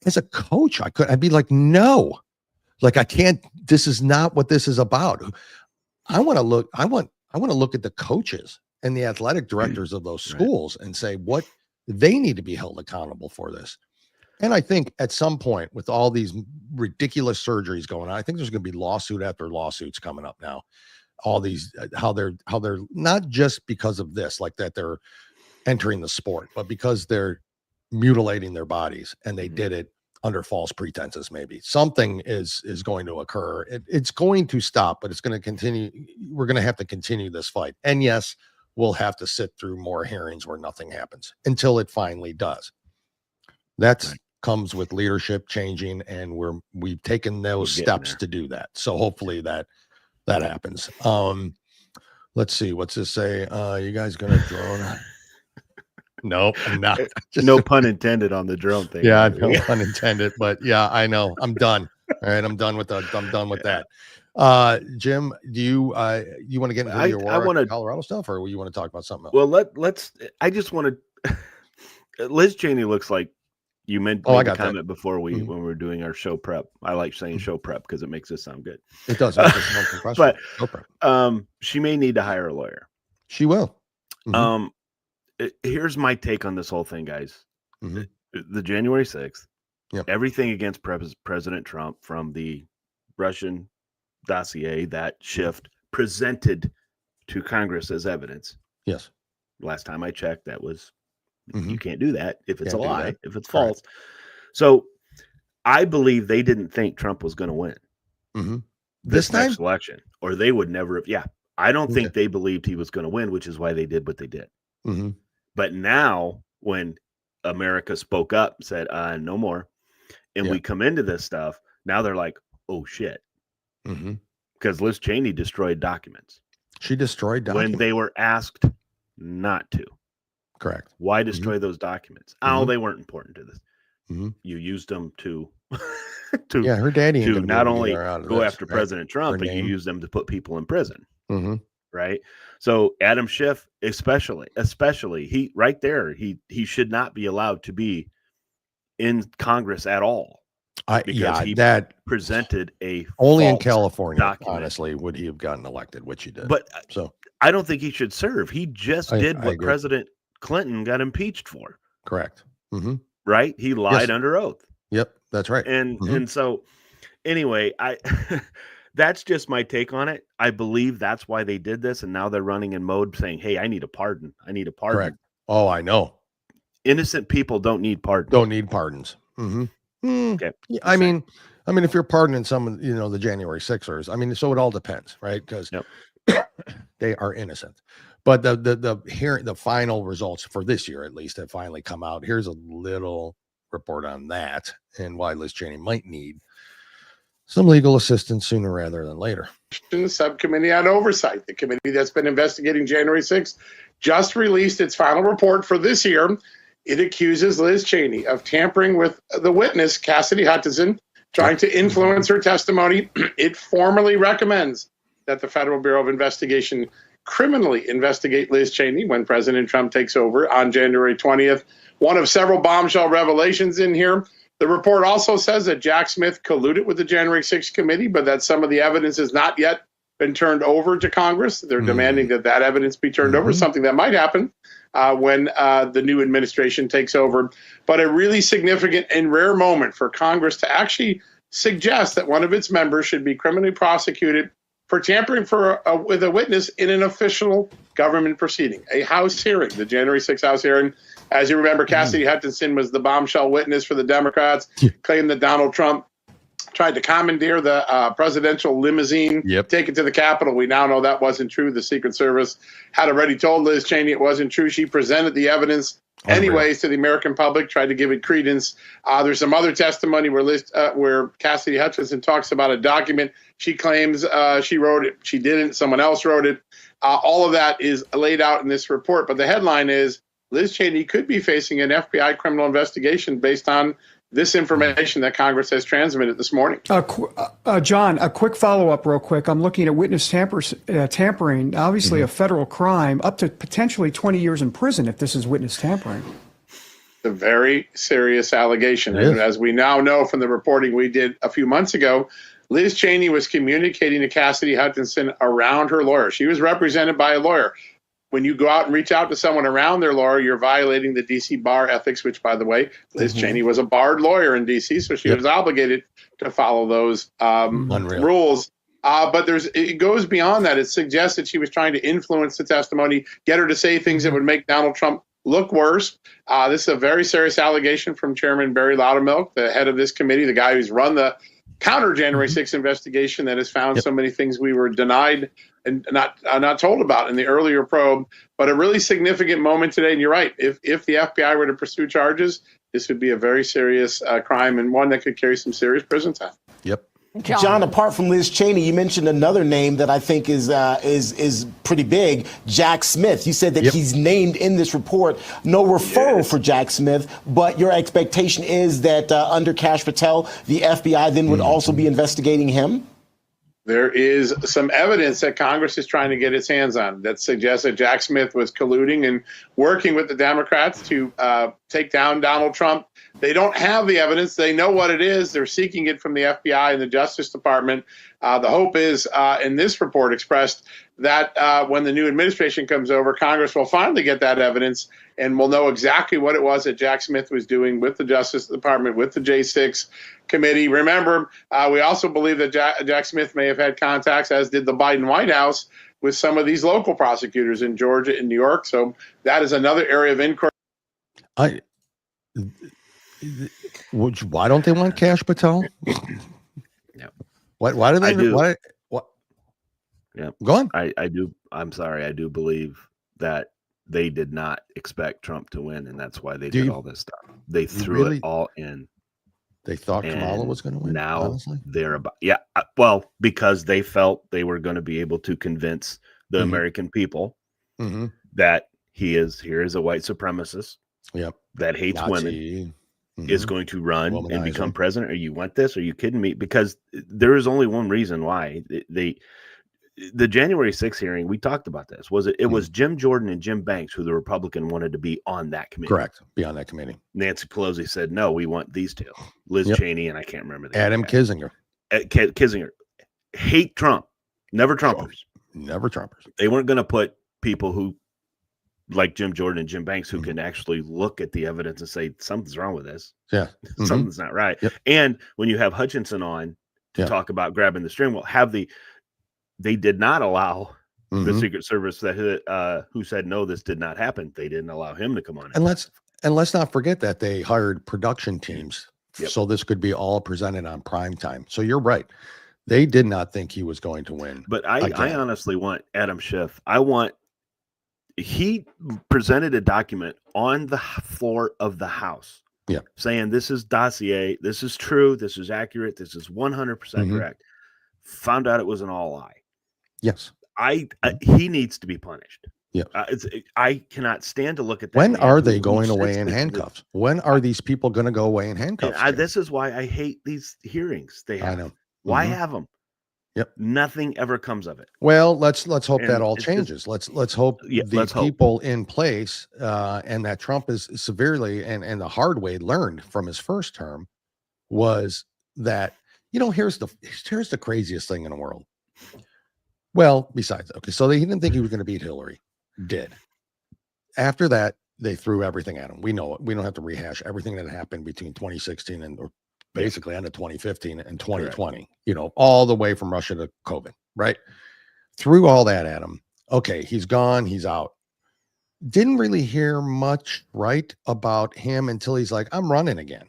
as a coach, I'd be like, no, like I can't, this is not what this is about. I want to look at the coaches and the athletic directors of those schools and say what they need to be held accountable for this. And I think at some point with all these ridiculous surgeries going on, I think there's going to be lawsuit after lawsuits coming up now. All these, how they're not just because of this, like that they're entering the sport, but because they're mutilating their bodies and they did it under false pretenses. Maybe something is going to occur. It's going to stop, but it's going to continue. We're going to have to continue this fight. And yes, we'll have to sit through more hearings where nothing happens until it finally does. That's comes with leadership changing, and we've taken those steps to do that. So hopefully that happens. Let's see, what's this say? You guys gonna drone? No, I'm not. No pun intended on the drone thing. Yeah, no pun intended, but yeah, I know. I'm done. All right, I'm done with that. Jim, do you want to get into your Colorado stuff, or you want to talk about something else? Well, let's. I just want to. Liz Cheney looks like you made a comment before when we were doing our show prep. I like saying show prep because it makes it sound good. It does. But she may need to hire a lawyer. She will. Here's my take on this whole thing, guys. The January 6th, everything against President Trump, from the Russian dossier, that shift presented to Congress as evidence. Yes. Last time I checked, that was, you can't do that if it's a lie, if it's false. So I believe they didn't think Trump was going to win this next election, or they would never have. Yeah. I don't think they believed he was going to win, which is why they did what they did. But now when America spoke up, said, no more, and we come into this stuff, now they're like, oh shit. Because Liz Cheney destroyed documents. She destroyed documents when they were asked not to. Correct. Why destroy those documents? Oh, they weren't important to this. You used them to her daddy to not only go after President Trump, but you used them to put people in prison. Right. So Adam Schiff, especially he right there, he should not be allowed to be in Congress at all. Because he presented a only in California document. Honestly, would he have gotten elected, which he did. But so I don't think he should serve. He just did what President Clinton got impeached for. Correct. Right? He lied under oath. Yep, that's right. And so anyway, that's just my take on it. I believe that's why they did this, and now they're running in mode saying, "Hey, I need a pardon. I need a pardon." Correct. Oh, I know. Innocent people don't need pardons. Don't need pardons. Okay. I mean, if you're pardoning someone, the January 6ers, I mean, so it all depends, right? Because they are innocent. But the final results for this year, at least, have finally come out. Here's a little report on that and why Liz Cheney might need some legal assistance sooner rather than later. The subcommittee on oversight, the committee that's been investigating January 6th, just released its final report for this year. It accuses Liz Cheney of tampering with the witness, Cassidy Hutchinson, trying to influence her testimony. It formally recommends that the Federal Bureau of Investigation criminally investigate Liz Cheney when President Trump takes over on January 20th. One of several bombshell revelations in here. The report also says that Jack Smith colluded with the January 6th committee, but that some of the evidence has not yet been turned over to Congress. They're demanding that evidence be turned over, something that might happen when the new administration takes over. But a really significant and rare moment for Congress to actually suggest that one of its members should be criminally prosecuted for tampering with a witness in an official government proceeding, a House hearing, the January 6th House hearing. As you remember, Cassidy Hutchinson was the bombshell witness for the Democrats, claimed that Donald Trump tried to commandeer the presidential limousine, take it to the Capitol. We now know that wasn't true. The Secret Service had already told Liz Cheney it wasn't true. She presented the evidence anyways to the American public, tried to give it credence. There's some other testimony where Cassidy Hutchinson talks about a document. She claims she wrote it. She didn't. Someone else wrote it. All of that is laid out in this report. But the headline is Liz Cheney could be facing an FBI criminal investigation based on this information that Congress has transmitted this morning. John, a quick follow-up real quick. I'm looking at witness tampering, obviously a federal crime, up to potentially 20 years in prison if this is witness tampering. a very serious allegation. And as we now know from the reporting we did a few months ago, Liz Cheney was communicating to Cassidy Hutchinson around her lawyer. She was represented by a lawyer. When you go out and reach out to someone around their lawyer, you're violating the D.C. bar ethics, which, by the way, Liz Cheney was a barred lawyer in D.C., so she was obligated to follow those rules. But it goes beyond that. It suggests that she was trying to influence the testimony, get her to say things that would make Donald Trump look worse. This is a very serious allegation from Chairman Barry Loudermilk, the head of this committee, the guy who's run the counter January 6th investigation that has found so many things we were denied and not told about in the earlier probe. But a really significant moment today. And you're right. If the FBI were to pursue charges, this would be a very serious crime and one that could carry some serious prison time. Yep. John, apart from Liz Cheney, you mentioned another name that I think is pretty big, Jack Smith. You said that he's named in this report. No referral for Jack Smith, but your expectation is that under Kash Patel, the FBI then would also be investigating him? There is some evidence that Congress is trying to get its hands on that suggests that Jack Smith was colluding and working with the Democrats to take down Donald Trump. They don't have the evidence. They know what it is. They're seeking it from the FBI and the Justice Department. The hope is, in this report expressed, that when the new administration comes over, Congress will finally get that evidence and will know exactly what it was that Jack Smith was doing with the Justice Department, with the J6 committee. Remember, we also believe that Jack Smith may have had contacts, as did the Biden White House, with some of these local prosecutors in Georgia and New York. So that is another area of inquiry. Why don't they want Kash Patel? Why do they? What? Yeah. Go on. I do. I'm sorry. I do believe that they did not expect Trump to win, and that's why they did all this stuff. They threw it all in. They thought Kamala was going to win. Now honestly? they're about well, because they felt they were going to be able to convince the American people that here is a white supremacist that hates Nazi. Women. Is going to run and become president. Are you want this? Are you kidding me? Because there is only one reason why the January 6th hearing, we talked about this. It was Jim Jordan and Jim Banks who the Republican wanted to be on that committee. Correct. Be on that committee. Nancy Pelosi said, no, we want these two, Liz Cheney. And I can't remember. Adam Kinzinger. Kinzinger. Hate Trump. Never Trumpers. Never Trumpers. They weren't going to put people who, like Jim Jordan and Jim Banks, who can actually look at the evidence and say something's wrong with this. Yeah. Something's not right. And when you have Hutchinson on to talk about grabbing the steering wheel, they did not allow the Secret Service who said, no, this did not happen. They didn't allow him to come on. And let's not forget that they hired production teams. So this could be all presented on prime time. So you're right. They did not think he was going to win. But I honestly want Adam Schiff. He presented a document on the floor of the House saying this is dossier, this is true, this is accurate, this is 100% correct. Found out it was an all lie. Yes. He needs to be punished. Yeah. I cannot stand to look at that. When are they going away in handcuffs? When are these people going to go away in handcuffs? This is why I hate these hearings. I know. Why have them? Yep. Nothing ever comes of it. Well, let's hope that all changes. Let's hope the people in place and that Trump is severely and the hard way learned from his first term was that, here's the craziest thing in the world. Well, besides, so he didn't think he was going to beat Hillary. Did. After that, they threw everything at him. We know it. We don't have to rehash everything that happened between 2016 and basically end of 2015 and 2020, all the way from Russia to COVID, right? Threw all that at him. Okay, he's gone, he's out. Didn't really hear much, right, about him until he's like, I'm running again.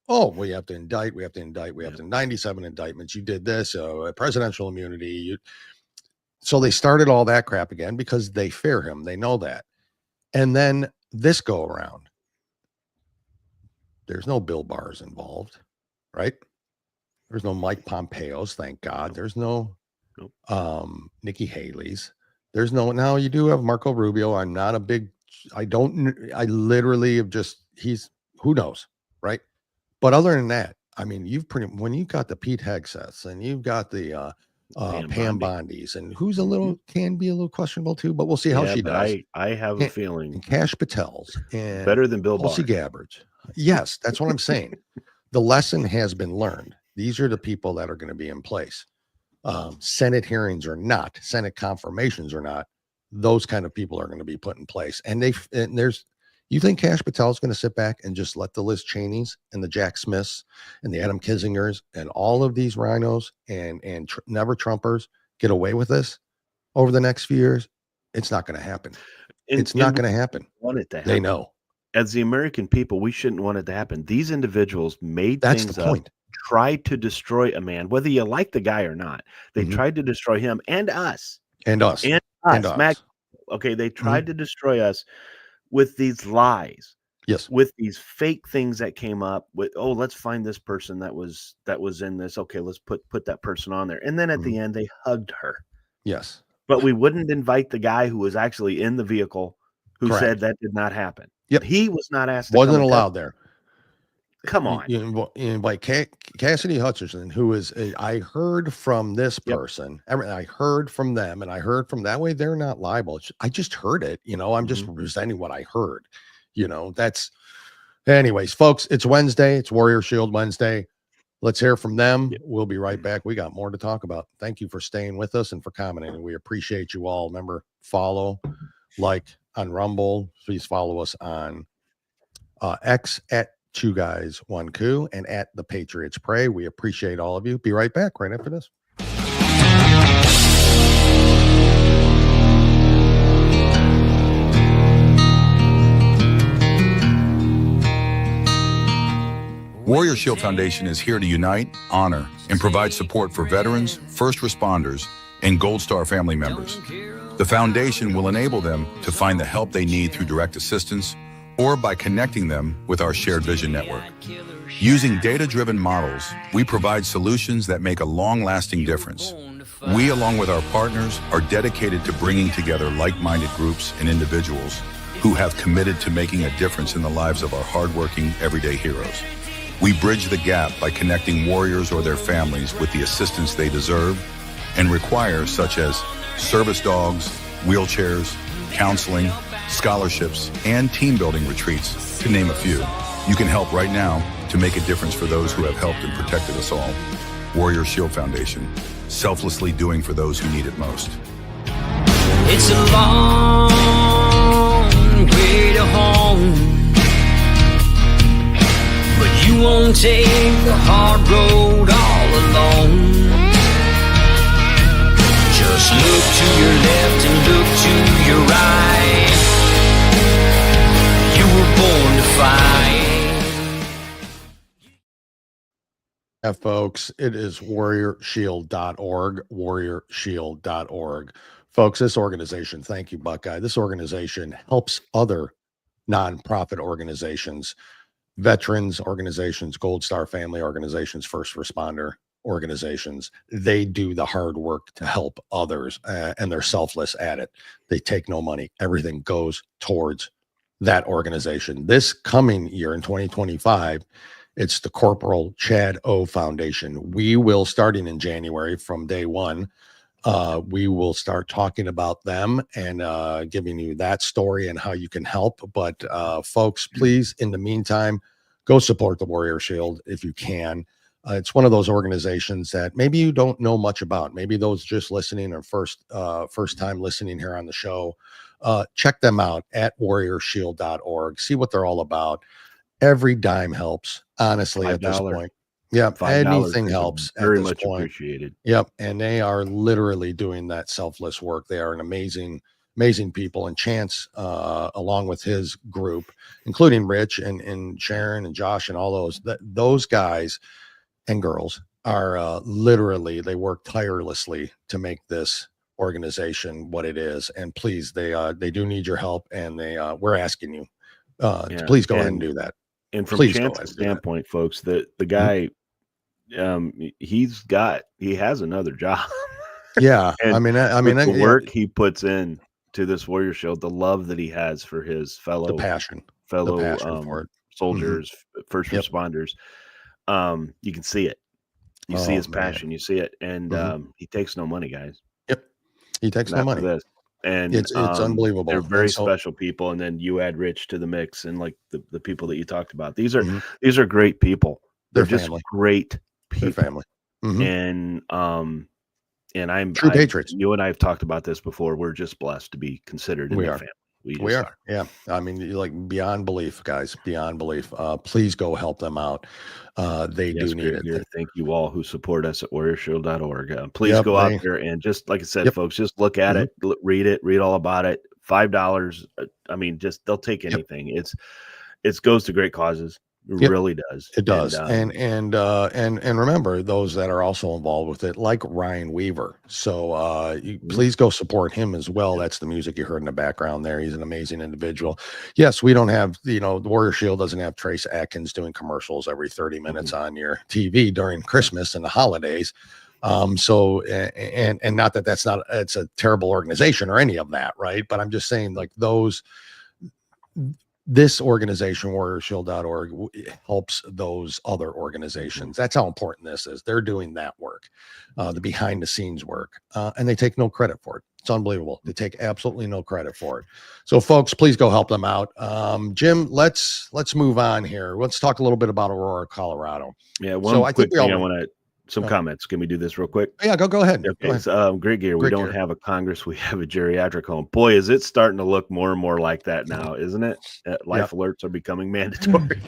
Oh, we have to indict, we have to 97 indictments. You did this, presidential immunity. So they started all that crap again because they fear him. They know that. And then this go around, there's no Bill Barrs involved. Right? There's no Mike Pompeo's, thank God. There's no Nikki Haley's. There's no, now you do have Marco Rubio. I literally have who knows, right? But other than that, I mean, when you've got the Pete Hegseths and you've got the Pam Bondi's, and who's can be a little questionable too, but we'll see how she does. I have a feeling. And Cash Patel's and better than Bill Tulsi Barr. Gabbard's. Yes, that's what I'm saying. The lesson has been learned. These are the people that are going to be in place. Senate hearings or not, Senate confirmations or not, those kind of people are going to be put in place. And you think Cash Patel is going to sit back and just let the Liz Cheneys and the Jack Smiths and the Adam Kinzingers and all of these rhinos and never Trumpers get away with this over the next few years? It's not going to happen. It's not going to happen. Want it to happen. They know. As the American people, we shouldn't want it to happen. These individuals made things up, tried to destroy a man, whether you like the guy or not. They tried to destroy him and us. And us. Okay, they tried to destroy us with these lies. Yes. With these fake things that came up with, let's find this person that was in this. Okay, let's put that person on there. And then at the end, they hugged her. Yes. But we wouldn't invite the guy who was actually in the vehicle who said that did not happen. Yep. He was not asked. Wasn't allowed there. Come on. You invite Cassidy Hutchinson, who is I heard from this person. I heard from them, and I heard from that way. They're not liable. I just heard it. I'm just presenting what I heard. That's. Anyways, folks, it's Wednesday. It's Warrior Shield Wednesday. Let's hear from them. We'll be right back. We got more to talk about. Thank you for staying with us and for commenting. We appreciate you all. Remember, follow, like on Rumble. Please follow us on X at 2guys1coup and at the Patriots Pray. We appreciate all of you. Be right back right after this. Warrior Shield Foundation is here to unite, honor, and provide support for veterans, first responders, and Gold Star family members. The foundation will enable them to find the help they need through direct assistance or by connecting them with our shared vision network. Using data-driven models, we provide solutions that make a long-lasting difference. We, along with our partners, are dedicated to bringing together like-minded groups and individuals who have committed to making a difference in the lives of our hardworking, everyday heroes. We bridge the gap by connecting warriors or their families with the assistance they deserve and require, such as service dogs, wheelchairs, counseling, scholarships, and team building retreats, to name a few. You can help right now to make a difference for those who have helped and protected us all. Warrior Shield Foundation, selflessly doing for those who need it most. It's a long way to home, but you won't take the hard road all alone. Just look to your left and look to your right. You were born to fight. Folks, it is warriorshield.org, warriorshield.org. Folks, this organization, thank you, Buckeye. This organization helps other nonprofit organizations, veterans organizations, Gold Star family organizations, first responder organizations. They do the hard work to help others, and they're selfless at it. They take no money. Everything goes towards that organization. This coming year in 2025, it's the Corporal Chad O Foundation. We will, starting in January from day one, we will start talking about them and giving you that story and how you can help. But folks, please, in the meantime, go support the Warrior Shield if you can. It's one of those organizations that maybe you don't know much about. Maybe those just listening or first time listening here on the show. Check them out at warriorshield.org. See what they're all about. Every dime helps, honestly, at this point. Yep, anything helps at very this much point. Appreciated. Yep, and they are literally doing that selfless work. They are an amazing people. And Chance, along with his group, including Rich and Sharon and Josh and all those guys and girls are literally, they work tirelessly to make this organization what it is. And please, they do need your help, and we're asking you to please go ahead and do that. And from Please Chance's standpoint, folks, the guy, he has another job. Yeah, I mean, the yeah. work he puts in to this Warrior Shield, the love that he has for his fellow passion for it. soldiers, first responders, you can see it. You see his passion, you see it, and he takes no money, guys. Yep, he takes no money. This. And it's unbelievable. They're very special people, and then you add Rich to the mix, and like the people that you talked about. These are great people. They're just family. great people. They're family. And I'm true patriots. You and I have talked about this before. We're just blessed to be considered in their family. We are. Yeah. I mean, like beyond belief, guys, beyond belief. Please go help them out. They do need it. Thank you all who support us at warriorshield.org. Please go out there and just, like I said, folks, just look at it, read all about it. $5. I mean, just they'll take anything. It goes to great causes. It really does. It does. And remember those that are also involved with it, like Ryan Weaver. So please go support him as well. That's the music you heard in the background there. He's an amazing individual. Yes, we don't have, the Warrior Shield doesn't have Trace Atkins doing commercials every 30 minutes on your TV during Christmas and the holidays. So not that it's a terrible organization or any of that, right? But I'm just saying, like, this organization, warriorshield.org, helps those other organizations. That's how important this is. They're doing that work, the behind the scenes work, and they take no credit for it. It's unbelievable. They take absolutely no credit for it. So folks, please go help them out. Jim, let's move on here. Let's talk a little bit about Aurora, Colorado. Yeah. Quick thing I want to, some comments. Can we do this real quick? Yeah, go ahead. Okay. So, Great Gear. We don't have a Congress. We have a geriatric home. Boy, is it starting to look more and more like that now, isn't it? Life alerts are becoming mandatory.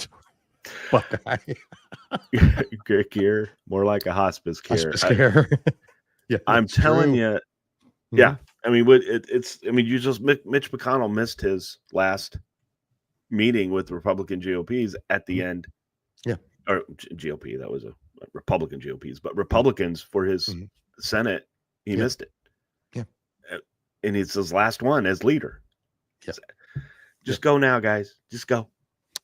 Great Gear, more like a hospice care. I'm telling you. Yeah. I mean, you just Mitch McConnell missed his last meeting with Republican GOPs at the end. Yeah. Or GOP. That was a Republican GOPs, but Republicans for his Senate, he missed it. Yeah. And it's his last one as leader. Just go now, guys. Just go.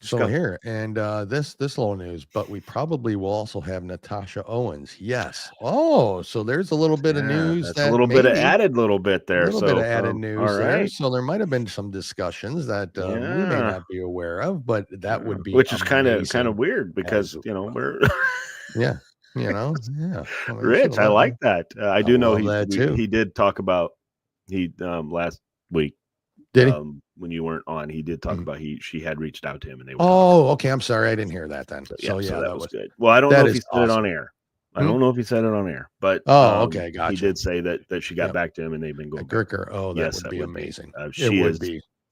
Go here. And this little news, but we probably will also have Natasha Owens. Yes. Oh, so there's a little bit of news. That's a little bit of added little bit there. A little bit of added news there. So there might have been some discussions that we may not be aware of, but that would be which is kind of weird because we're Rich, I like that. I do know he did talk about last week. Did he? When you weren't on, he did talk about she had reached out to him and they were okay. I'm sorry, I didn't hear that then. So that was good. Well, I don't know if he said it on air. I don't know if he said it on air, but okay, gotcha. He did say that she got back to him and they've been going. That would be amazing.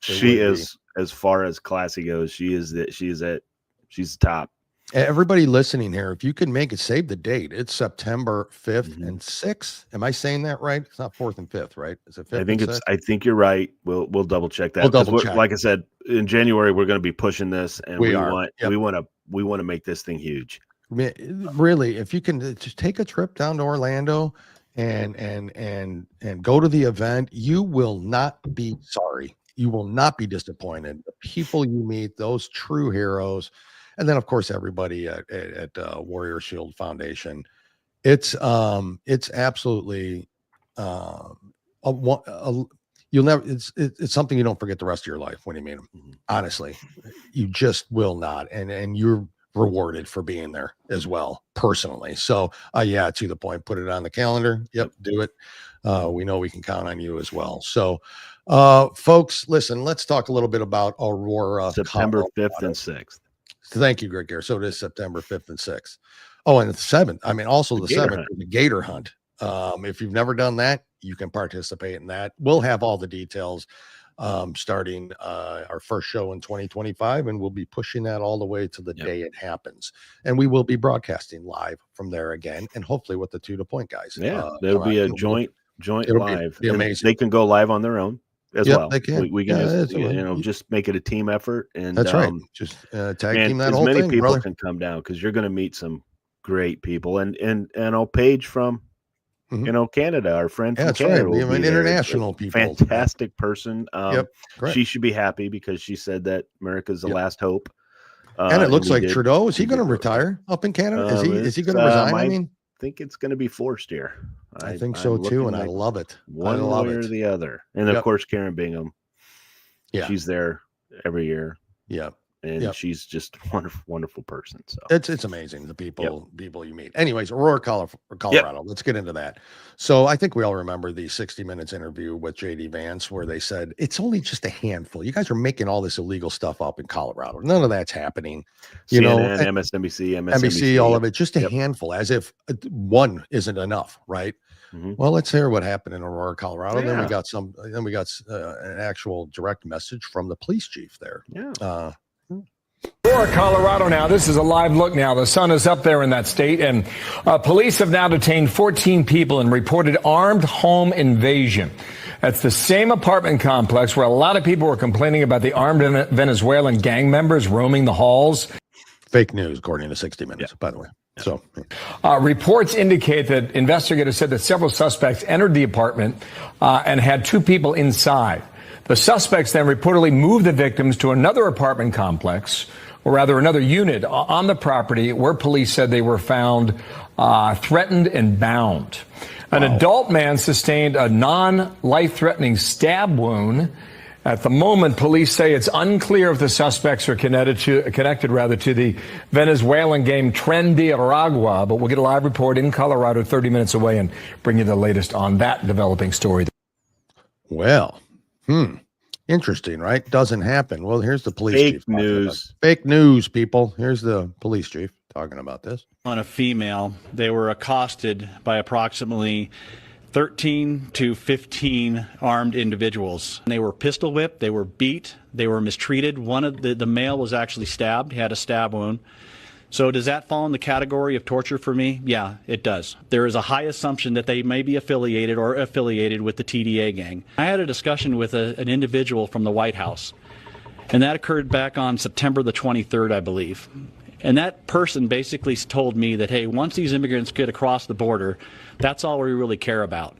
She is as far as classy goes. She's the top. Everybody listening here, if you can make it, save the date. It's September 5th and 6th. Am I saying that right? It's not 4th and 5th, right? Is it 5th? I think you're right. We'll double check that. Like I said, in January we're going to be pushing this, and we want to make this thing huge. Really, if you can just take a trip down to Orlando and go to the event, you will not be sorry. You will not be disappointed. The people you meet, those true heroes. And then, of course, everybody at Warrior Shield Foundation. It's absolutely you'll never. It's something you don't forget the rest of your life when you meet them. Honestly, you just will not, and you're rewarded for being there as well personally. So, to the point, put it on the calendar. Yep, do it. We know we can count on you as well. So, folks, listen. Let's talk a little bit about Aurora, September 5th and 6th. Thank you, Greg Gear. So it is September 5th and 6th. Oh, and the 7th. I mean, also the 7th, the Gator Hunt. If you've never done that, you can participate in that. We'll have all the details starting our first show in 2025, and we'll be pushing that all the way to the day it happens. And we will be broadcasting live from there again, and hopefully with the 2 to Point guys. Yeah, there'll be a joint live. Be amazing. They can go live on their own. As well, they can. We can just make it a team effort, and that's right. Just tag team that whole thing. As many people brother. can come down because you're going to meet some great people, and Paige from Canada, our friend from Canada, right. I mean, international people, fantastic person. She should be happy because she said that America's the last hope. And it looks like Trudeau is he going to retire up in Canada? Is he going to resign? I think it's going to be forced here. I think so too, and I love it. One way or the other. And of course, Karen Bingham. Yeah, she's there every year. Yeah, and she's just a wonderful, wonderful person. So it's amazing the people you meet. Anyways, Aurora, Colorado. Let's get into that. So I think we all remember the 60 Minutes interview with JD Vance where they said it's only just a handful. You guys are making all this illegal stuff up in Colorado. None of that's happening. You CNN, know, MSNBC, all of it, just a handful, as if one isn't enough, right? Well, let's hear what happened in Aurora, Colorado. Then we got an actual direct message from the police chief there. Aurora, Colorado now. This is a live look now. The sun is up there in that state, and police have now detained 14 people and reported armed home invasion. That's the same apartment complex where a lot of people were complaining about the armed Venezuelan gang members roaming the halls. Fake news, according to 60 Minutes, by the way. So, reports indicate that investigators said that several suspects entered the apartment and had 2 people inside. The suspects then reportedly moved the victims to another apartment complex, or rather another unit on the property where police said they were found threatened and bound. An adult man sustained a non-life-threatening stab wound. At the moment, police say it's unclear if the suspects are connected to the Venezuelan gang Tren de Aragua, but we'll get a live report in Colorado 30 minutes away and bring you the latest on that developing story. Well, interesting, right? Doesn't happen. Well, here's the police chief. Fake news, people. Here's the police chief talking about this. On a female, they were accosted by approximately 13 to 15 armed individuals. They were pistol whipped, they were beat, they were mistreated. One of the male was actually stabbed, he had a stab wound. So does that fall in the category of torture for me? Yeah, it does. There is a high assumption that they may be affiliated with the TDA gang. I had a discussion with an individual from the White House, and that occurred back on September the 23rd, I believe. And that person basically told me that, hey, once these immigrants get across the border, that's all we really care about.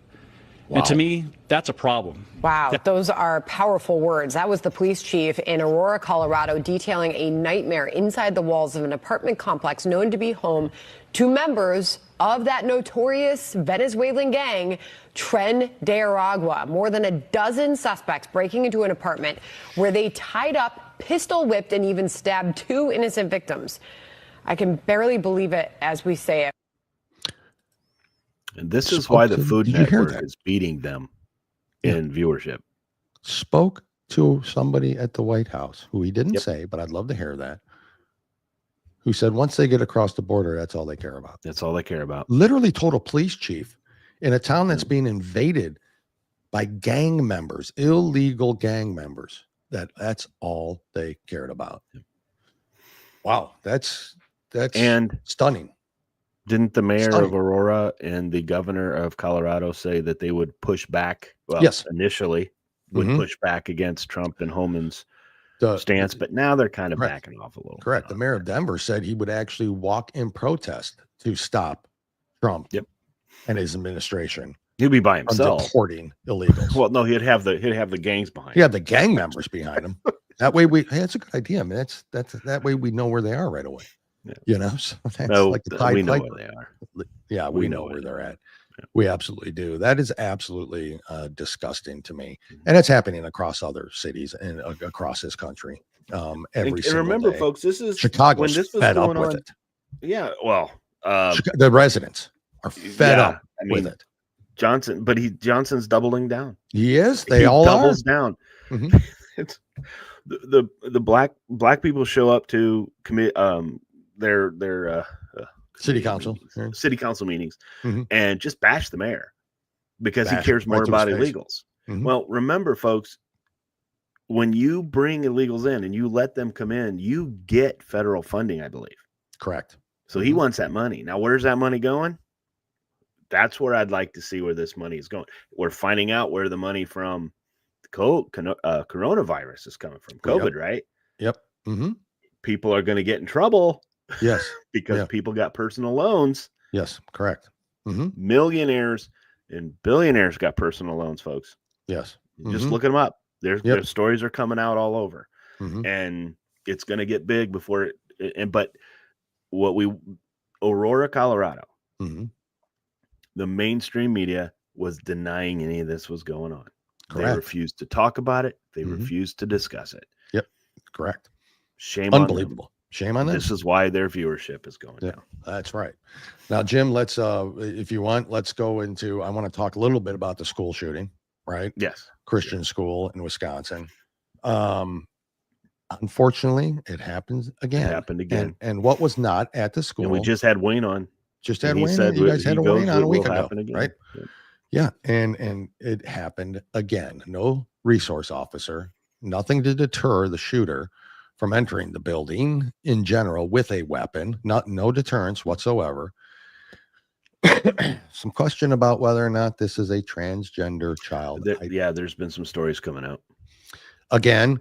Wow. And to me, that's a problem. Wow, those are powerful words. That was the police chief in Aurora, Colorado, detailing a nightmare inside the walls of an apartment complex known to be home to members of that notorious Venezuelan gang, Tren de Aragua. More than a dozen suspects breaking into an apartment where they tied up, pistol whipped, and even stabbed 2 innocent victims. I can barely believe it as we say it. And this is why the Food Network is beating them in viewership. Spoke to somebody at the White House who he didn't say, but I'd love to hear that, who said once they get across the border, that's all they care about. That's all they care about. Literally told a police chief in a town that's being invaded by gang members, illegal gang members, that's all they cared about. Wow, that's stunning. Didn't the mayor of Aurora and the governor of Colorado say that they would push back? Well, initially would push back against Trump and Homan's stance, but now they're kind of backing off a little. Correct. The mayor of Denver said he would actually walk in protest to stop Trump and his administration. He'd be by himself deporting illegals. Well, no, he'd have the gangs behind him. He had the gang members behind him. That way that's a good idea. I mean, that's that way we know where they are right away. Yeah. You know, so that's like the Pied we know Piper. where they are. Yeah, we know where they're at. Yeah. We absolutely do. That is absolutely disgusting to me, and it's happening across other cities and across this country. Every single remember, day. Folks, this is Chicago's when this was fed going up with on. it. Yeah, well, the residents are fed up with it. Johnson's doubling down. He is. They all doubles are. down. It's the black people show up to commit their city council meetings and just bash the mayor because he cares more about illegals. Well, remember, folks, when you bring illegals in and you let them come in, you get federal funding, I believe. Correct. So he wants that money. Now, where's that money going? That's where I'd like to see where this money is going. We're finding out where the money from coronavirus is coming from. COVID, right? Yep. People are going to get in trouble. Yes. Because people got personal loans. Yes, correct. Millionaires and billionaires got personal loans, folks. Yes. Just look them up. Their stories are coming out all over. And it's going to get big before it. But Aurora, Colorado, the mainstream media was denying any of this was going on. Correct. They refused to talk about it. They refused to discuss it. Yep. Correct. Shame on them. Unbelievable. Shame on them. This is why their viewership is going down. That's right. Now, Jim, let's if you want, let's go into, I want to talk a little bit about the school shooting, right? Yes. Christian school in Wisconsin. Unfortunately, it happens again. It happened again. And what was not at the school. And we just had Wayne on. Just had Wayne on. You guys had Wayne on a week ago, right? Yeah. And it happened again. No resource officer, nothing to deter the shooter from entering the building in general with a weapon, no deterrence whatsoever. Some question about whether or not this is a transgender child. There's been some stories coming out. Again,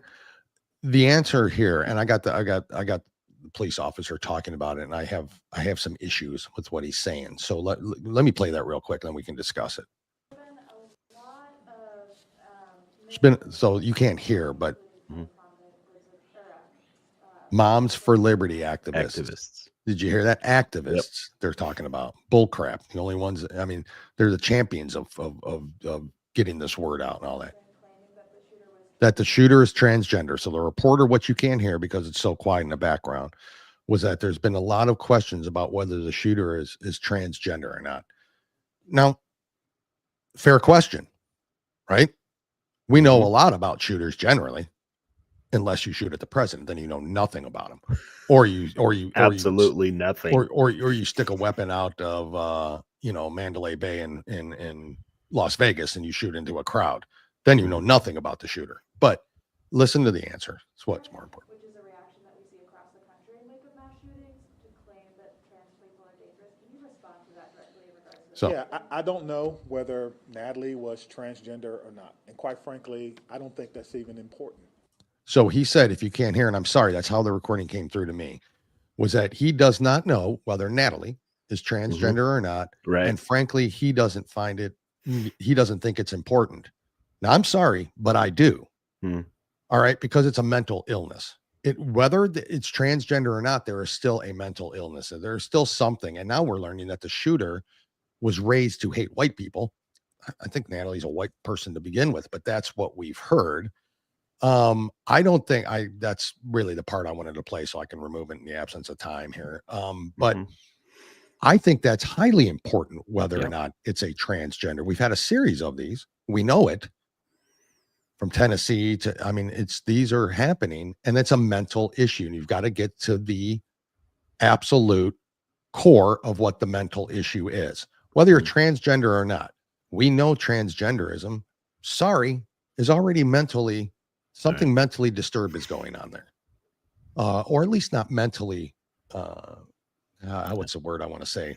the answer here, and I got the police officer talking about it, and I have some issues with what he's saying. So let me play that real quick, and then we can discuss it. It's been, so you can't hear, but Moms for Liberty activists. Did you hear that? Activists. Yep. They're talking about bullcrap. The only ones, I mean, they're the champions of getting this word out and all that. That the shooter is transgender. So the reporter, what you can't hear because it's so quiet in the background, was that there's been a lot of questions about whether the shooter is transgender or not. Now, fair question, right? We know a lot about shooters generally. Unless you shoot at the president, then you know nothing about him, or you absolutely nothing, or you stick a weapon out of Mandalay Bay in Las Vegas and you shoot into a crowd, then you know nothing about the shooter. But listen to the answer. It's what's more important. Which is a reaction that we see across the country in wake of mass shootings to claim that trans people are dangerous. Can you respond to that directly in regards to this? So, yeah, I don't know whether Natalie was transgender or not, and quite frankly, I don't think that's even important. So he said, if you can't hear, and I'm sorry, that's how the recording came through to me, was that he does not know whether Natalie is transgender or not. Right. And frankly, he doesn't think it's important. Now, I'm sorry, but I do. All right. Because it's a mental illness. Whether it's transgender or not, there is still a mental illness. And there's still something. And now we're learning that the shooter was raised to hate white people. I think Natalie's a white person to begin with, but that's what we've heard. I don't think that's really the part I wanted to play, so I can remove it in the absence of time here. But I think that's highly important, whether or not it's a transgender. We've had a series of these. We know it from Tennessee to, I mean, these are happening, and it's a mental issue, and you've got to get to the absolute core of what the mental issue is, whether you're transgender or not. We know transgenderism, is already mentally, something mentally disturbed is going on there. Or at least not mentally, what's the word I want to say?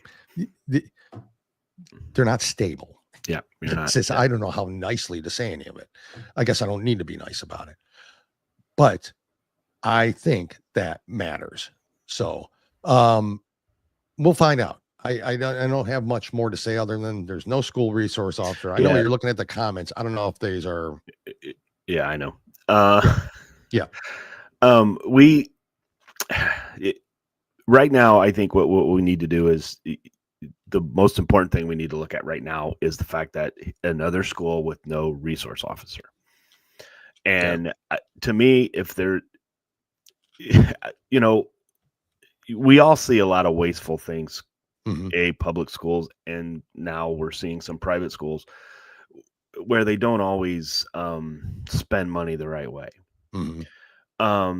They're not stable. Yeah. You're not, I don't know how nicely to say any of it. I guess I don't need to be nice about it. But I think that matters. So we'll find out. I don't have much more to say other than there's no school resource officer. I know you're looking at the comments. I don't know if these are. Yeah, I know. Right now, I think what we need to do is the most important thing we need to look at right now is the fact that another school with no resource officer. And to me, if they're, we all see a lot of wasteful things, public schools, and now we're seeing some private schools where they don't always spend money the right way.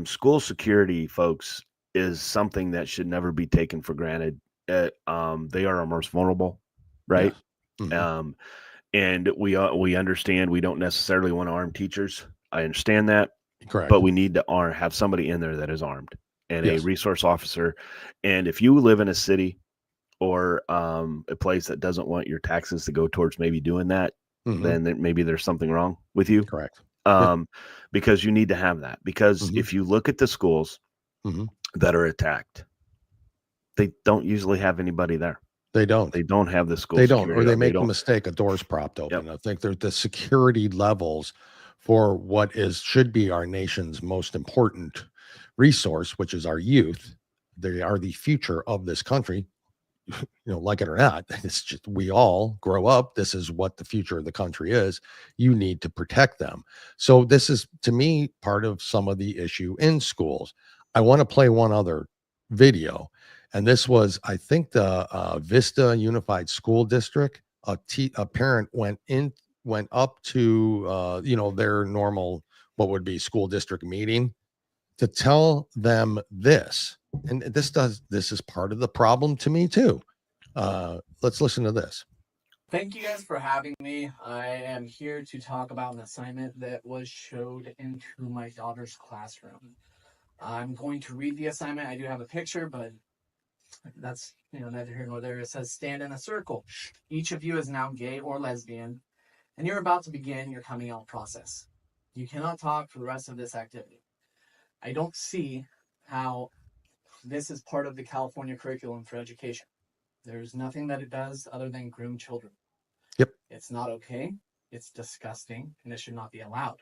School security, folks, is something that should never be taken for granted. They are our most vulnerable, right? And we understand we don't necessarily want to arm teachers. I understand that. Correct. But we need to have somebody in there that is armed and a resource officer. And if you live in a city or a place that doesn't want your taxes to go towards maybe doing that, then maybe there's something wrong with you. Correct. Because you need to have that. Because if you look at the schools that are attacked, they don't usually have anybody there. They don't. They don't have the school. They don't, or they make a mistake. A door's propped open. I think they're the security levels for what should be our nation's most important resource, which is our youth. They are the future of this country. Like it or not, it's just, we all grow up. This is what the future of the country is. You need to protect them. So this is, to me, part of some of the issue in schools. I want to play one other video. And this was, I think, the Vista Unified School District. A parent went up to, their normal, what would be school district meeting, to tell them this. And this is part of the problem to me too. Let's listen to this. Thank you guys for having me. I am here to talk about an assignment that was showed into my daughter's classroom. I'm going to read the assignment. I do have a picture, but that's neither here nor there. It says, stand in a circle. Each of you is now gay or lesbian, and you're about to begin your coming out process. You cannot talk for the rest of this activity. I don't see how this is part of the California curriculum for education. There's nothing that it does other than groom children. Yep. It's not okay. It's disgusting, and it should not be allowed.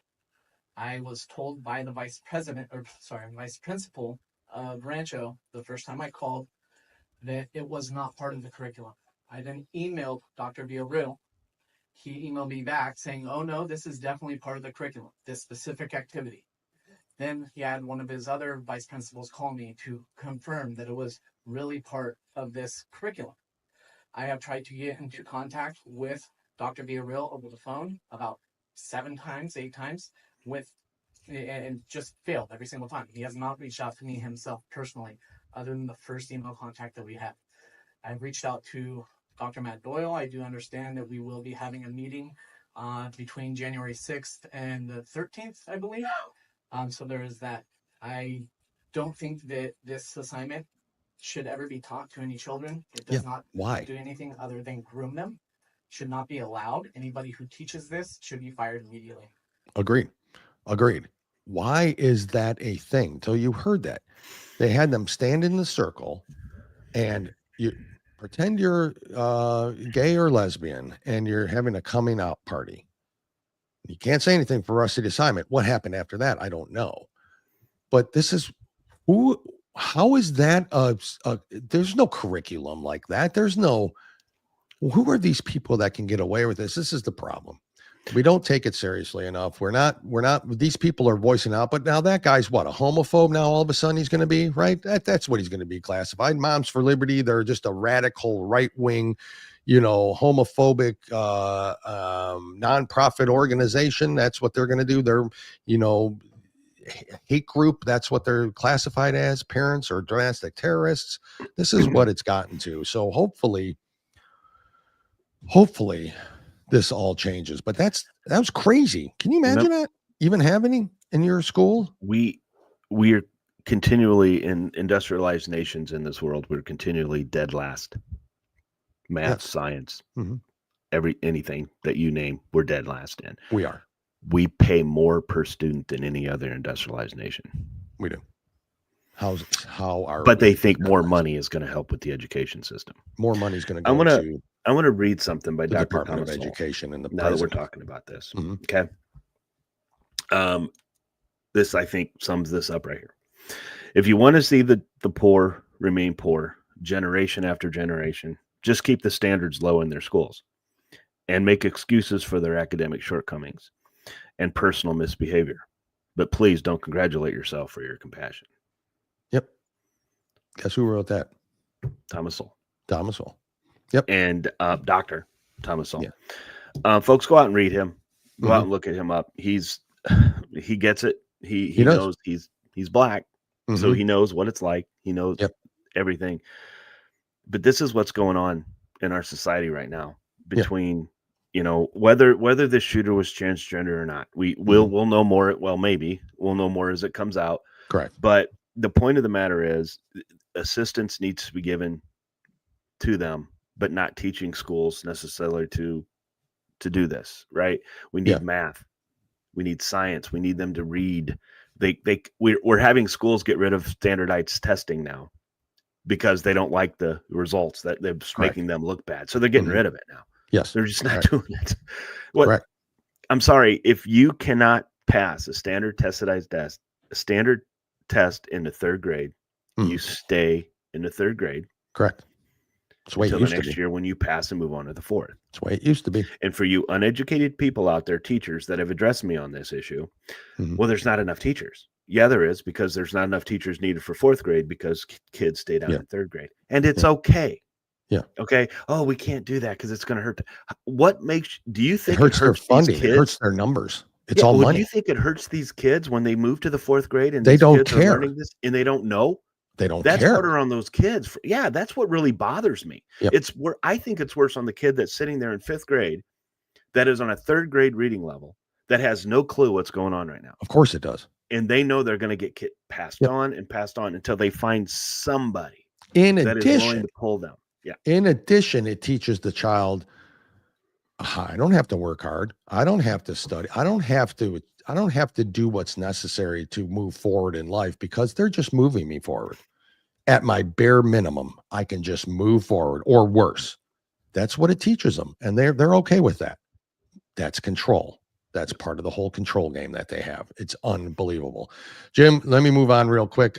I was told by the vice principal of Rancho the first time I called that it was not part of the curriculum. I then emailed Dr. Villarreal. He emailed me back saying, oh no, this is definitely part of the curriculum, this specific activity. Then he had one of his other vice principals call me to confirm that it was really part of this curriculum. I have tried to get into contact with Dr. Villarreal over the phone about 8 times, and just failed every single time. He has not reached out to me himself personally, other than the first email contact that we had. I've reached out to Dr. Matt Doyle. I do understand that we will be having a meeting between January 6th and the 13th, I believe. So there is that. I don't think that this assignment should ever be taught to any children. It does not do anything other than groom them. Should not be allowed. Anybody who teaches this should be fired immediately. Agreed. Why is that a thing? So you heard that. They had them stand in the circle and you pretend you're gay or lesbian and you're having a coming out party. You can't say anything for the rest of the assignment. What happened after that? I don't know. But this is how is that? There's no curriculum like that. Who are these people that can get away with this? This is the problem. We don't take it seriously enough. We're not, these people are voicing out, but now that guy's what, a homophobe now all of a sudden he's going to be, right? That's what he's going to be classified. Moms for Liberty, they're just a radical right-wing, homophobic nonprofit organization. That's what they're going to do. They're, hate group. That's what they're classified as. Parents or domestic terrorists. This is what it's gotten to. So hopefully this all changes, but that was crazy. Can you imagine that even happening in your school? We're continually in industrialized nations in this world. We're continually dead last. Math, science, anything that you name, we're dead last in. We are. We pay more per student than any other industrialized nation. We do. But they think more money is going to help with the education system. More money is going to go to. I want to read something by Dr. Department Thomas of Education and the now that we're talking about this. Okay. This, I think, sums this up right here. If you want to see the poor remain poor generation after generation, just keep the standards low in their schools and make excuses for their academic shortcomings and personal misbehavior. But please don't congratulate yourself for your compassion. Yep. Guess who wrote that? Thomas Sowell. Yep. And Dr. Thomas Sowell. Yeah. Folks, go out and read him. Go out and look at him up. He gets it. He knows he's black. So he knows what it's like. He knows everything. But this is what's going on in our society right now between, whether this shooter was transgender or not. We'll know more. Well, maybe we'll know more as it comes out. Correct. But the point of the matter is assistance needs to be given to them, but not teaching schools necessarily to do this, right? We need math. We need science. We need them to read. We're having schools get rid of standardized testing now because they don't like the results that they're making them look bad. So they're getting rid of it now. Yes. They're just not doing it. I'm sorry. If you cannot pass a standard test in the third grade, you stay in the third grade. Correct. That's the way it until used the to next be. year when you pass and move on to the fourth. That's the way it used to be. And for you uneducated people out there, teachers that have addressed me on this issue, well, there's not enough teachers. Yeah, there is, because there's not enough teachers needed for 4th grade because kids stayed out in 3rd grade. And it's okay. Yeah. Okay. Oh, we can't do that because it's going to hurt. What makes, do you think It hurts their these funding. kids? It hurts their numbers. It's Yeah, all well, money. do you think it hurts these kids when they move to the 4th grade and They these don't kids care. are learning this and they don't know? They don't That's care. harder on those kids. Yeah, that's what really bothers me. Yep. It's where I think it's worse on the kid that's sitting there in 5th grade that is on a 3rd grade reading level that has no clue what's going on right now. Of course it does. And they know they're going to get passed on and passed on until they find somebody In that is willing addition, to pull them. Yeah. in addition, it teaches the child, I don't have to work hard. I don't have to study. I don't have to do what's necessary to move forward in life because they're just moving me forward. At my bare minimum, I can just move forward or worse. That's what it teaches them. And they're okay with that. That's control. That's part of the whole control game that they have. It's unbelievable. Jim, let me move on real quick.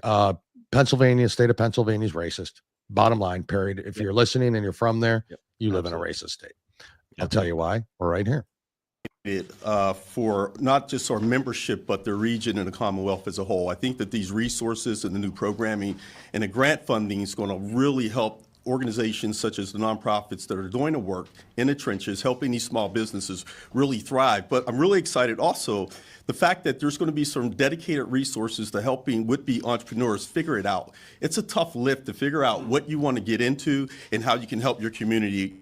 Pennsylvania, state of Pennsylvania is racist. Bottom line, period. If you're listening and you're from there, you live in a racist state. I'll tell you why. We're right here. For not just our membership, but the region and the Commonwealth as a whole. I think that these resources and the new programming and the grant funding is going to really help organizations such as the nonprofits that are doing the work in the trenches, helping these small businesses really thrive. But I'm really excited also the fact that there's going to be some dedicated resources to helping would-be entrepreneurs figure it out. It's a tough lift to figure out what you want to get into and how you can help your community.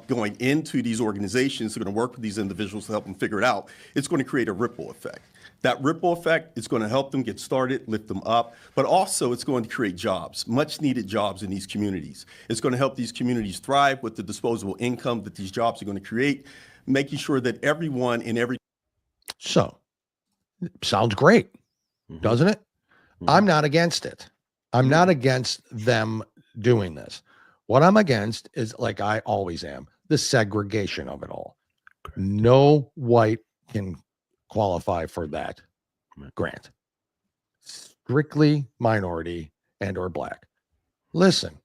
Going into these organizations who are going to work with these individuals to help them figure it out, it's going to create a ripple effect. That ripple effect is going to help them get started, lift them up, but also it's going to create jobs, much needed jobs in these communities. It's going to help these communities thrive with the disposable income that these jobs are going to create, making sure that everyone in every. So, sounds great, doesn't it? I'm not against it. I'm not against them doing this. What I'm against is, like I always am, the segregation of it all. No white can qualify for that grant. Strictly minority and or black. Listen,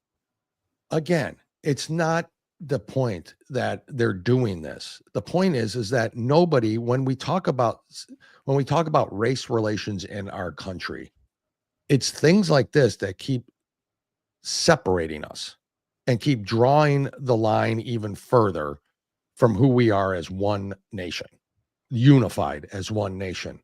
again, it's not the point that they're doing this. The point is that nobody, when we talk about race relations in our country, it's things like this that keep separating us and keep drawing the line even further from who we are as one nation, unified as one nation.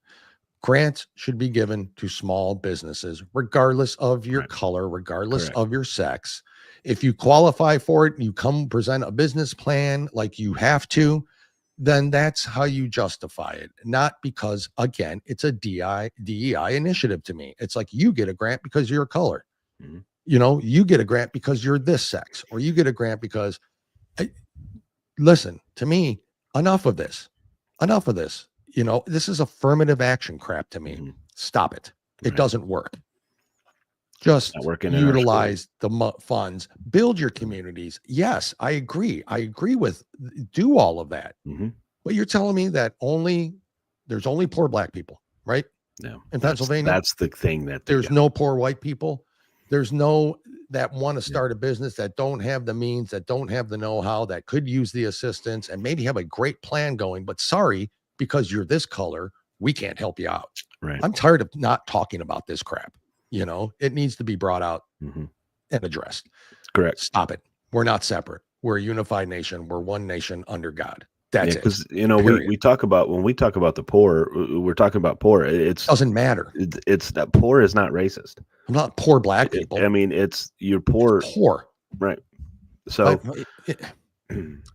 Grants should be given to small businesses, regardless of your color, regardless of your sex. If you qualify for it, you come present a business plan like you have to, then that's how you justify it. Not because, again, it's a DEI initiative to me. It's like you get a grant because you're a color. Mm-hmm. You know, you get a grant because you're this sex, or you get a grant because, listen, to me, enough of this. You know, this is affirmative action crap to me. Stop it. It doesn't work. Just utilize the funds, build your communities. Yes, I agree. I agree with do all of that. But you're telling me that there's only poor black people, right? No. In Pennsylvania. That's the thing that there's no poor white people. There's no that want to start a business, that don't have the means, that don't have the know-how, that could use the assistance and maybe have a great plan going. But sorry, because you're this color, we can't help you out. Right. I'm tired of not talking about this crap. You know, it needs to be brought out and addressed. Correct. Stop it. We're not separate. We're a unified nation. We're one nation under God. That's it. Because, you know, we talk about, when we talk about the poor, we're talking about poor. It doesn't matter. It's that poor is not racist. I'm not poor black people. I mean, you're poor. Poor. Right. So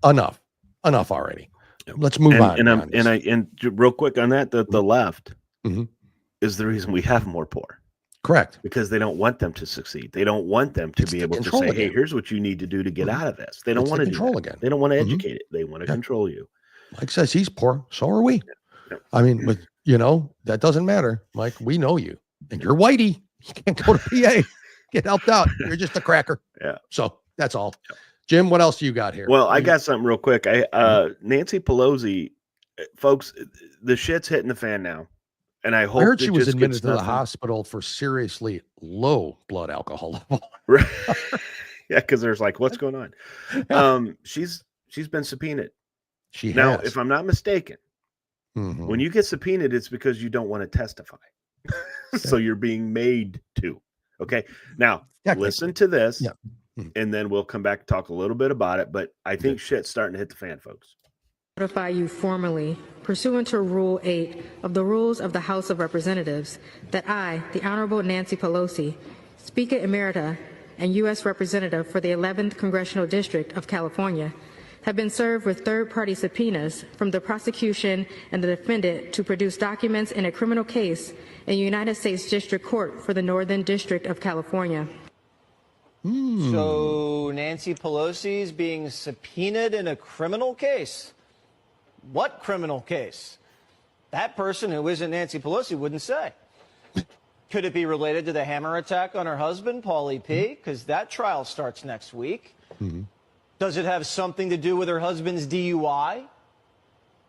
enough already. Let's move on. And real quick on that, the left is the reason we have more poor. Correct. Because they don't want them to succeed. They don't want them to be able to say, hey, here's what you need to do to get out of this. They don't want to control again. They don't want to educate it. They want to control you. Mike says he's poor. So are we. I mean, but you know, that doesn't matter. Mike, we know you. And you're whitey. You can't go to PA. Get helped out. You're just a cracker. Yeah. So that's all. Jim, what else you got here? Well, I got something real quick. Nancy Pelosi, folks, the shit's hitting the fan now. And I hope I heard she was admitted to the hospital for seriously low blood alcohol level. Right. Yeah, because there's like, what's going on? She's been subpoenaed. She now, has. if I'm not mistaken, When you get subpoenaed, it's because you don't want to testify. So you're being made to. Okay. Now, listen to this, and then we'll come back and talk a little bit about it. But I think shit's starting to hit the fan, folks. Notify you formally, pursuant to Rule 8 of the Rules of the House of Representatives, that I, the Honorable Nancy Pelosi, Speaker Emerita and U.S. Representative for the 11th Congressional District of California, have been served with third-party subpoenas from the prosecution and the defendant to produce documents in a criminal case in the United States District Court for the Northern District of California. So Nancy Pelosi is being subpoenaed in a criminal case. What criminal case? That person who isn't Nancy Pelosi wouldn't say. Could it be related to the hammer attack on her husband, Paulie P? Because that trial starts next week. Does it have something to do with her husband's DUI?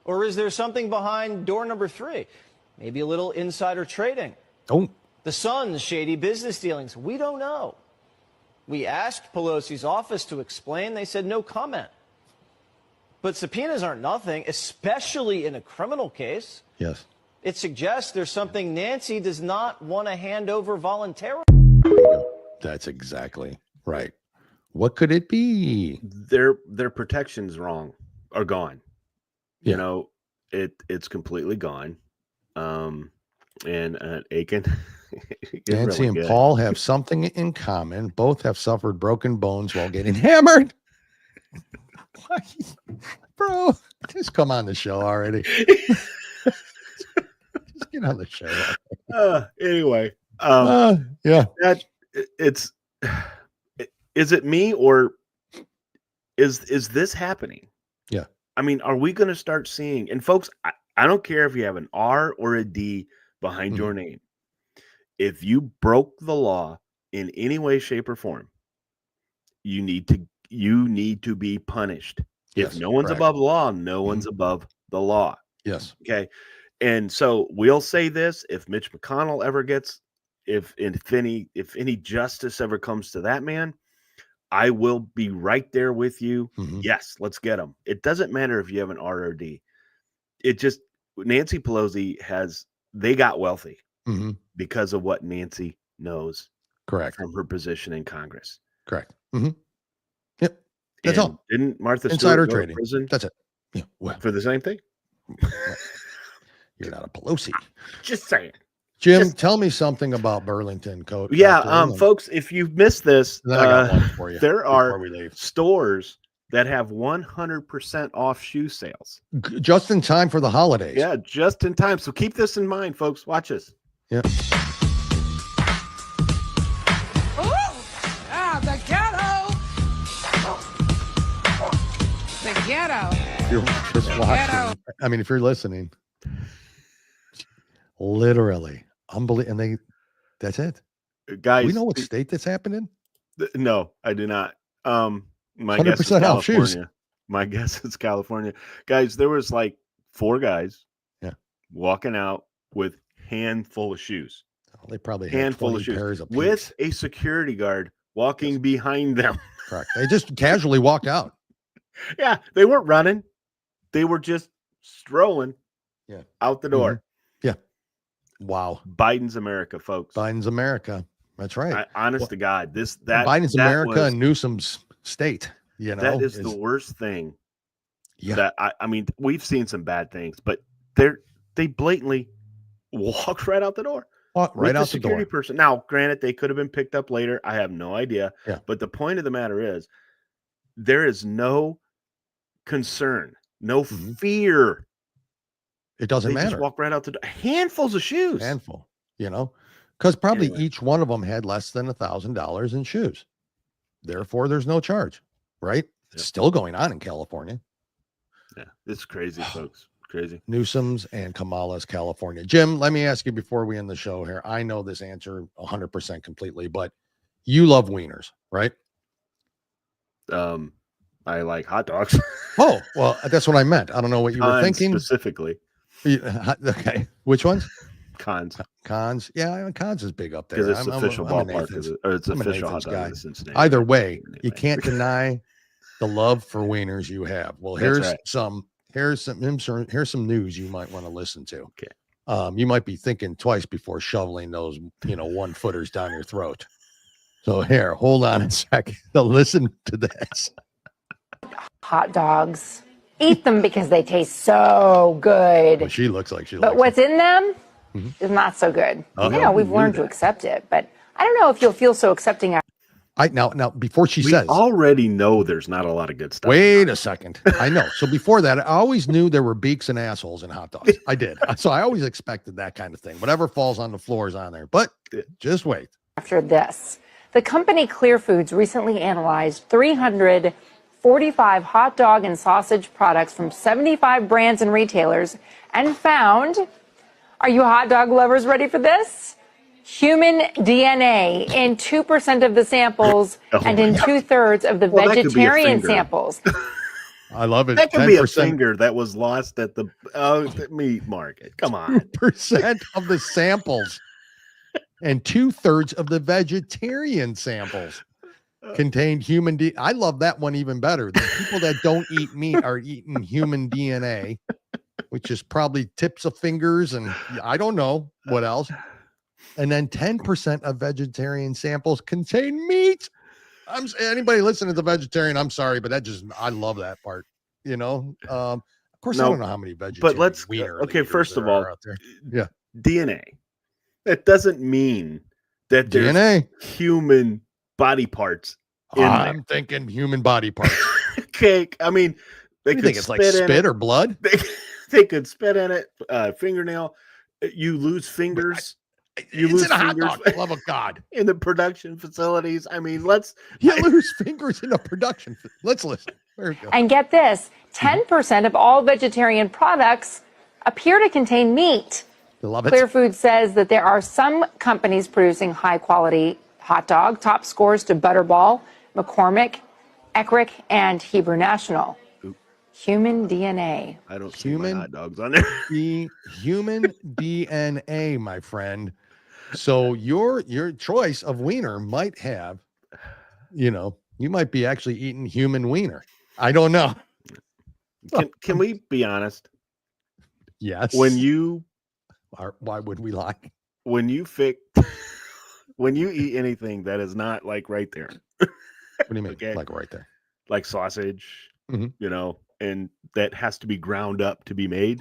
Or is there something behind door number 3? Maybe a little insider trading. The son's shady business dealings. We don't know. We asked Pelosi's office to explain. They said no comment. But subpoenas aren't nothing, especially in a criminal case. Yes. It suggests there's something Nancy does not want to hand over voluntarily. That's exactly right. What could it be? Their protection's wrong or gone. You know, it's completely gone. And Aiken. Nancy and Paul have something in common. Both have suffered broken bones while getting hammered. Bro, just come on the show already. Just get on the show. Anyway, is it me or is this happening? Yeah. I mean, are we going to start seeing, and folks, I don't care if you have an R or a D behind your name. If you broke the law in any way, shape, or form, you need to be punished. If no one's above the law, no one's above the law. Yes. Okay. And so we'll say this: if Mitch McConnell ever gets, if any justice ever comes to that man, I will be right there with you. Yes, let's get him. It doesn't matter if you have an R or D. It just, Nancy Pelosi they got wealthy because of what Nancy knows. Correct. From her position in Congress. Correct. Yep. That's all. Didn't Martha Insider Stewart go to trading. prison? That's it. Yeah. Well, for the same thing? You're not a Pelosi. Just saying. Jim, tell me something about Burlington, Coach. Yeah, folks, if you've missed this, then I got one for you. There are stores that have 100% off shoe sales. Just in time for the holidays. Yeah, just in time. So keep this in mind, folks. Watch this. Yeah. The ghetto. The ghetto. If you're just watching, I mean, if you're listening, literally, unbelievable. And that's it. Guys, we know what state this happened in? No, I do not. My 100% guess is off shoes. California. My guess is California. Guys, there was like 4 guys walking out with handful of shoes. Oh, they probably had 20 pairs of with a security guard walking behind them. Correct. They just casually walked out. Yeah, they weren't running. They were just strolling out the door. Yeah. Wow. Biden's America, folks. Biden's America. That's right. Honest to God, Biden's America and Newsom's state. You know, that is the worst thing. Yeah. That I mean, we've seen some bad things, but they blatantly walked right out the door. Right out the door. Security person. Now, granted, they could have been picked up later. I have no idea. Yeah. But the point of the matter is, there is no concern, no fear. It doesn't matter. Just walk right out the door. Handfuls of shoes. Handful. You know, because probably each one of them had less than $1,000 in shoes. Therefore, there's no charge. Right? It's still going on in California. Yeah, it's crazy, folks. Crazy. Newsom's and Kamala's California. Jim, let me ask you before we end the show here. I know this answer 100% completely, but you love wieners, right? I like hot dogs. Oh, well, that's what I meant. I don't know what you were thinking specifically. Okay, which ones? Cons. Cons. Yeah, Cons is big up there. Because it's official ballpark, or it's official hot dog in Cincinnati. Either way, you can't deny the love for wieners you have. Well, here's some here's some news you might want to listen to. Okay. You might be thinking twice before shoveling those, 1-footers down your throat. So here, hold on a second. Listen to this. Hot dogs. Eat them because they taste so good. Well, she looks like she But likes what's in them is not so good. We've learned to accept it, but I don't know if you'll feel so accepting. Now before she We says, already know there's not a lot of good stuff. wait a second. I know. So before that, I always knew there were beaks and assholes in hot dogs. I did. So I always expected that kind of thing. Whatever falls on the floor is on there. But just wait. After this, the company Clear Foods recently analyzed 345 hot dog and sausage products from 75 brands and retailers and found, are you hot dog lovers ready for this? Human DNA in 2% of the samples and in 2/3 of the vegetarian samples. I love it. That could be a finger that was lost at the meat market. Come on. 2% of the samples and 2/3 of the vegetarian samples contained human DNA. I love that one even better. The people that don't eat meat are eating human DNA, which is probably tips of fingers and I don't know what else. And then 10% of vegetarian samples contain meat. Anybody listening to the vegetarian, I'm sorry, but I love that part. Of course, I don't know how many vegetarian. But let's first of all, DNA. That doesn't mean that there's DNA human body parts. I'm thinking human body parts. Okay, I mean, they could think it's like spit or blood. They could spit in it. Fingernail. You lose fingers. You lose in a hot fingers. dog, for the love of God. In the production facilities. I mean, you lose fingers in a production. Let's listen. There we go. And get this, 10% of all vegetarian products appear to contain meat. Love it. Clear Foods says that there are some companies producing high-quality hot dog, top scores to Butterball, McCormick, Eckrich, and Hebrew National. Human DNA. I don't see my hot dogs on there. Human DNA, my friend. So your choice of wiener might have, you might be actually eating human wiener. I don't know. Can we be honest? Yes. Why would we lie? When you eat anything that is not like right there. What do you mean? Okay. Like right there? Like sausage, and that has to be ground up to be made.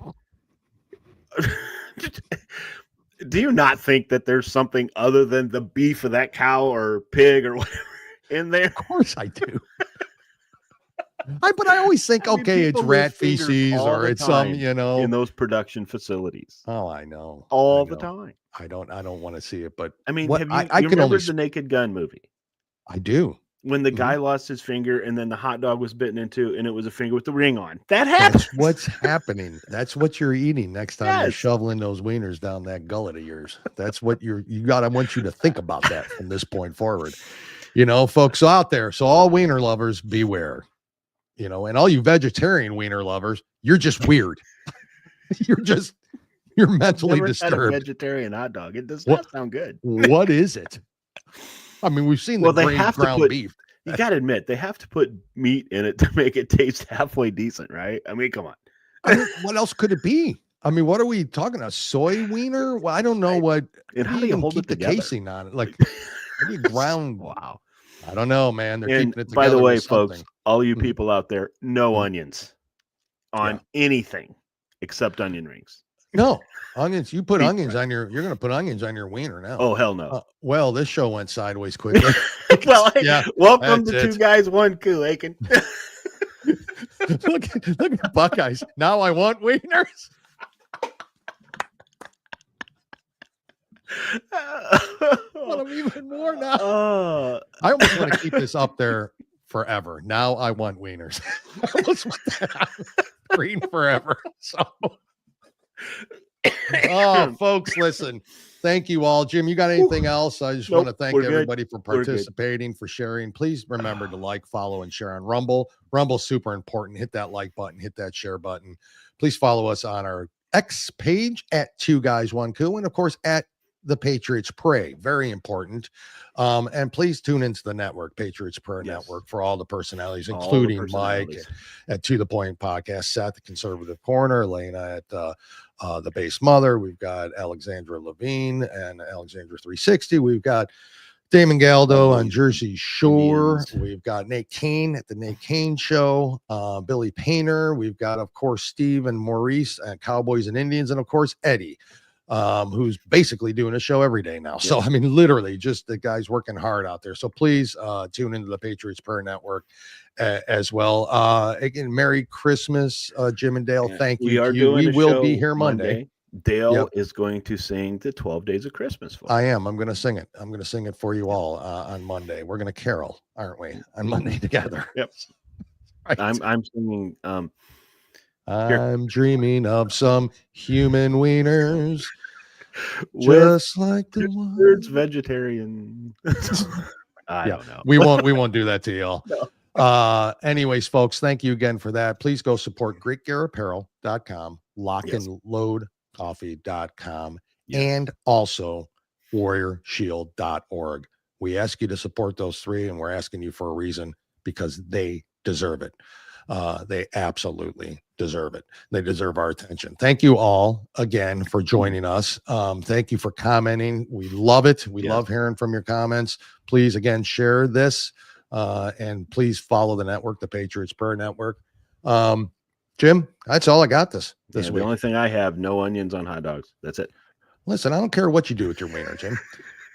Do you not think that there's something other than the beef of that cow or pig or whatever in there? Of course I do. But I always think, it's rat feces or it's some, in those production facilities. Oh, I know. All the time. I don't want to see it, but I mean, what, have you, I you can remember only the Naked Gun movie? I do. When the guy lost his finger and then the hot dog was bitten into and it was a finger with the ring on. That happens. That's what's happening. That's what you're eating next time you're shoveling those wieners down that gullet of yours. That's what I want you to think about that from this point forward. Folks out there. So all wiener lovers, beware. And all you vegetarian wiener lovers, you're just weird. You're mentally disturbed. Had a vegetarian hot dog. It does not sound good. What is it? I mean, we've seen ground beef. You got to admit, they have to put meat in it to make it taste halfway decent, right? I mean, come on. What else could it be? I mean, what are we talking about? Soy wiener? Well, I don't know what. And how do you hold keep it the together? Casing on it? Like, how do you ground? Wow. I don't know, man. They're keeping it together. By the way, with folks, something. all you people out there, no onions on anything except onion rings. No onions. You put onions on you're going to put onions on your wiener now. Oh, hell no. Well, this show went sideways quickly. Welcome to Two Guys, One Coup, Aiken. look at Buckeyes. Now I want wieners. Want them even more now. I almost want to keep this up there forever. Now I want wieners. I almost want that on screen forever. So, folks, listen. Thank you all. Jim, you got anything else? I just want to thank everybody for participating, for sharing. Please remember to like, follow, and share on Rumble. Rumble's super important. Hit that like button, hit that share button. Please follow us on our X page at Two Guys, One Coup, and of course at the Patriots Pray. Very important. And please tune into the network, Patriots Prayer Network, for all the personalities, including Mike at To The Point Podcast, Seth, the Conservative Corner, Elena at the Base Mother. We've got Alexandra Levine and Alexandra 360. We've got Damon Galdo on Jersey Shore. We've got Nate Kane at the Nate Kane Show. Billy Painter. We've got, of course, Steve and Maurice at Cowboys and Indians. And, of course, Eddie, who's basically doing a show every day now. So, I mean, literally just the guy's working hard out there. So please tune into the Patriots Prayer Network as well. Again, Merry Christmas, Jim and Dale. Thank you. We will be here Monday. Dale is going to sing the 12 Days of Christmas for us. I am. I'm going to sing it. I'm going to sing it for you all on Monday. We're going to carol, aren't we, on Monday together? Yep. Right. I'm singing. I'm dreaming of some human wieners, just like the one. It's vegetarian. I don't know. We won't do that to y'all. No. Anyways, folks, thank you again for that. Please go support GreatGearApparel.com, LockandLoadCoffee.com, and also WarriorShield.org. We ask you to support those three, and we're asking you for a reason, because they deserve it. They absolutely deserve it. They deserve our attention. Thank you all again for joining us. Thank you for commenting. We love it. We love hearing from your comments. Please, again, share this, and please follow the network, the Patriots Prayer Network. Jim, that's all I got this week. The only thing I have, no onions on hot dogs. That's it. Listen, I don't care what you do with your wiener, Jim.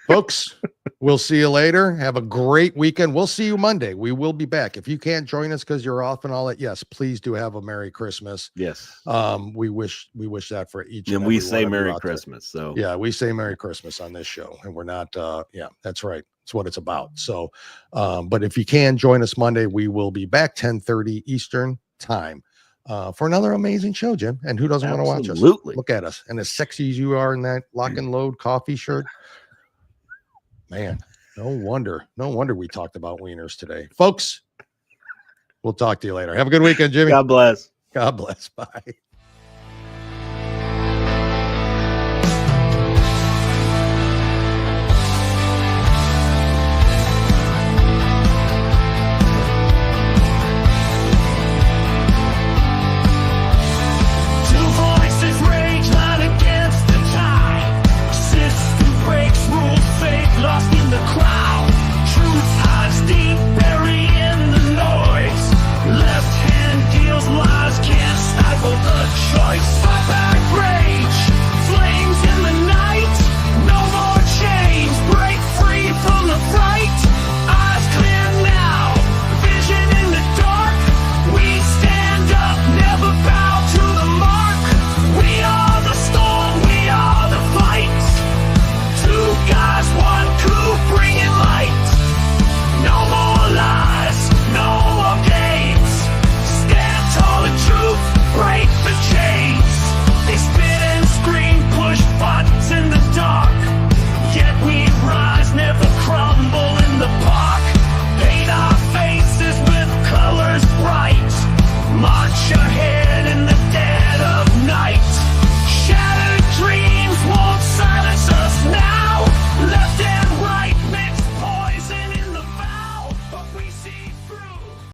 Folks, we'll see you later. Have a great weekend. We'll see you Monday. We will be back. If you can't join us because you're off and all that, yes, please do have a Merry Christmas. Yes. We wish that for each. And we say Merry Christmas. So yeah, we say Merry Christmas on this show, and we're not. That's right. It's what it's about. So, but if you can join us Monday, we will be back 10:30 Eastern time. For another amazing show, Jim. And who doesn't want to watch us? Absolutely. Look at us. And as sexy as you are in that Lock and Load coffee shirt. Man, no wonder we talked about wieners today. Folks, we'll talk to you later. Have a good weekend, Jimmy. God bless. God bless. Bye.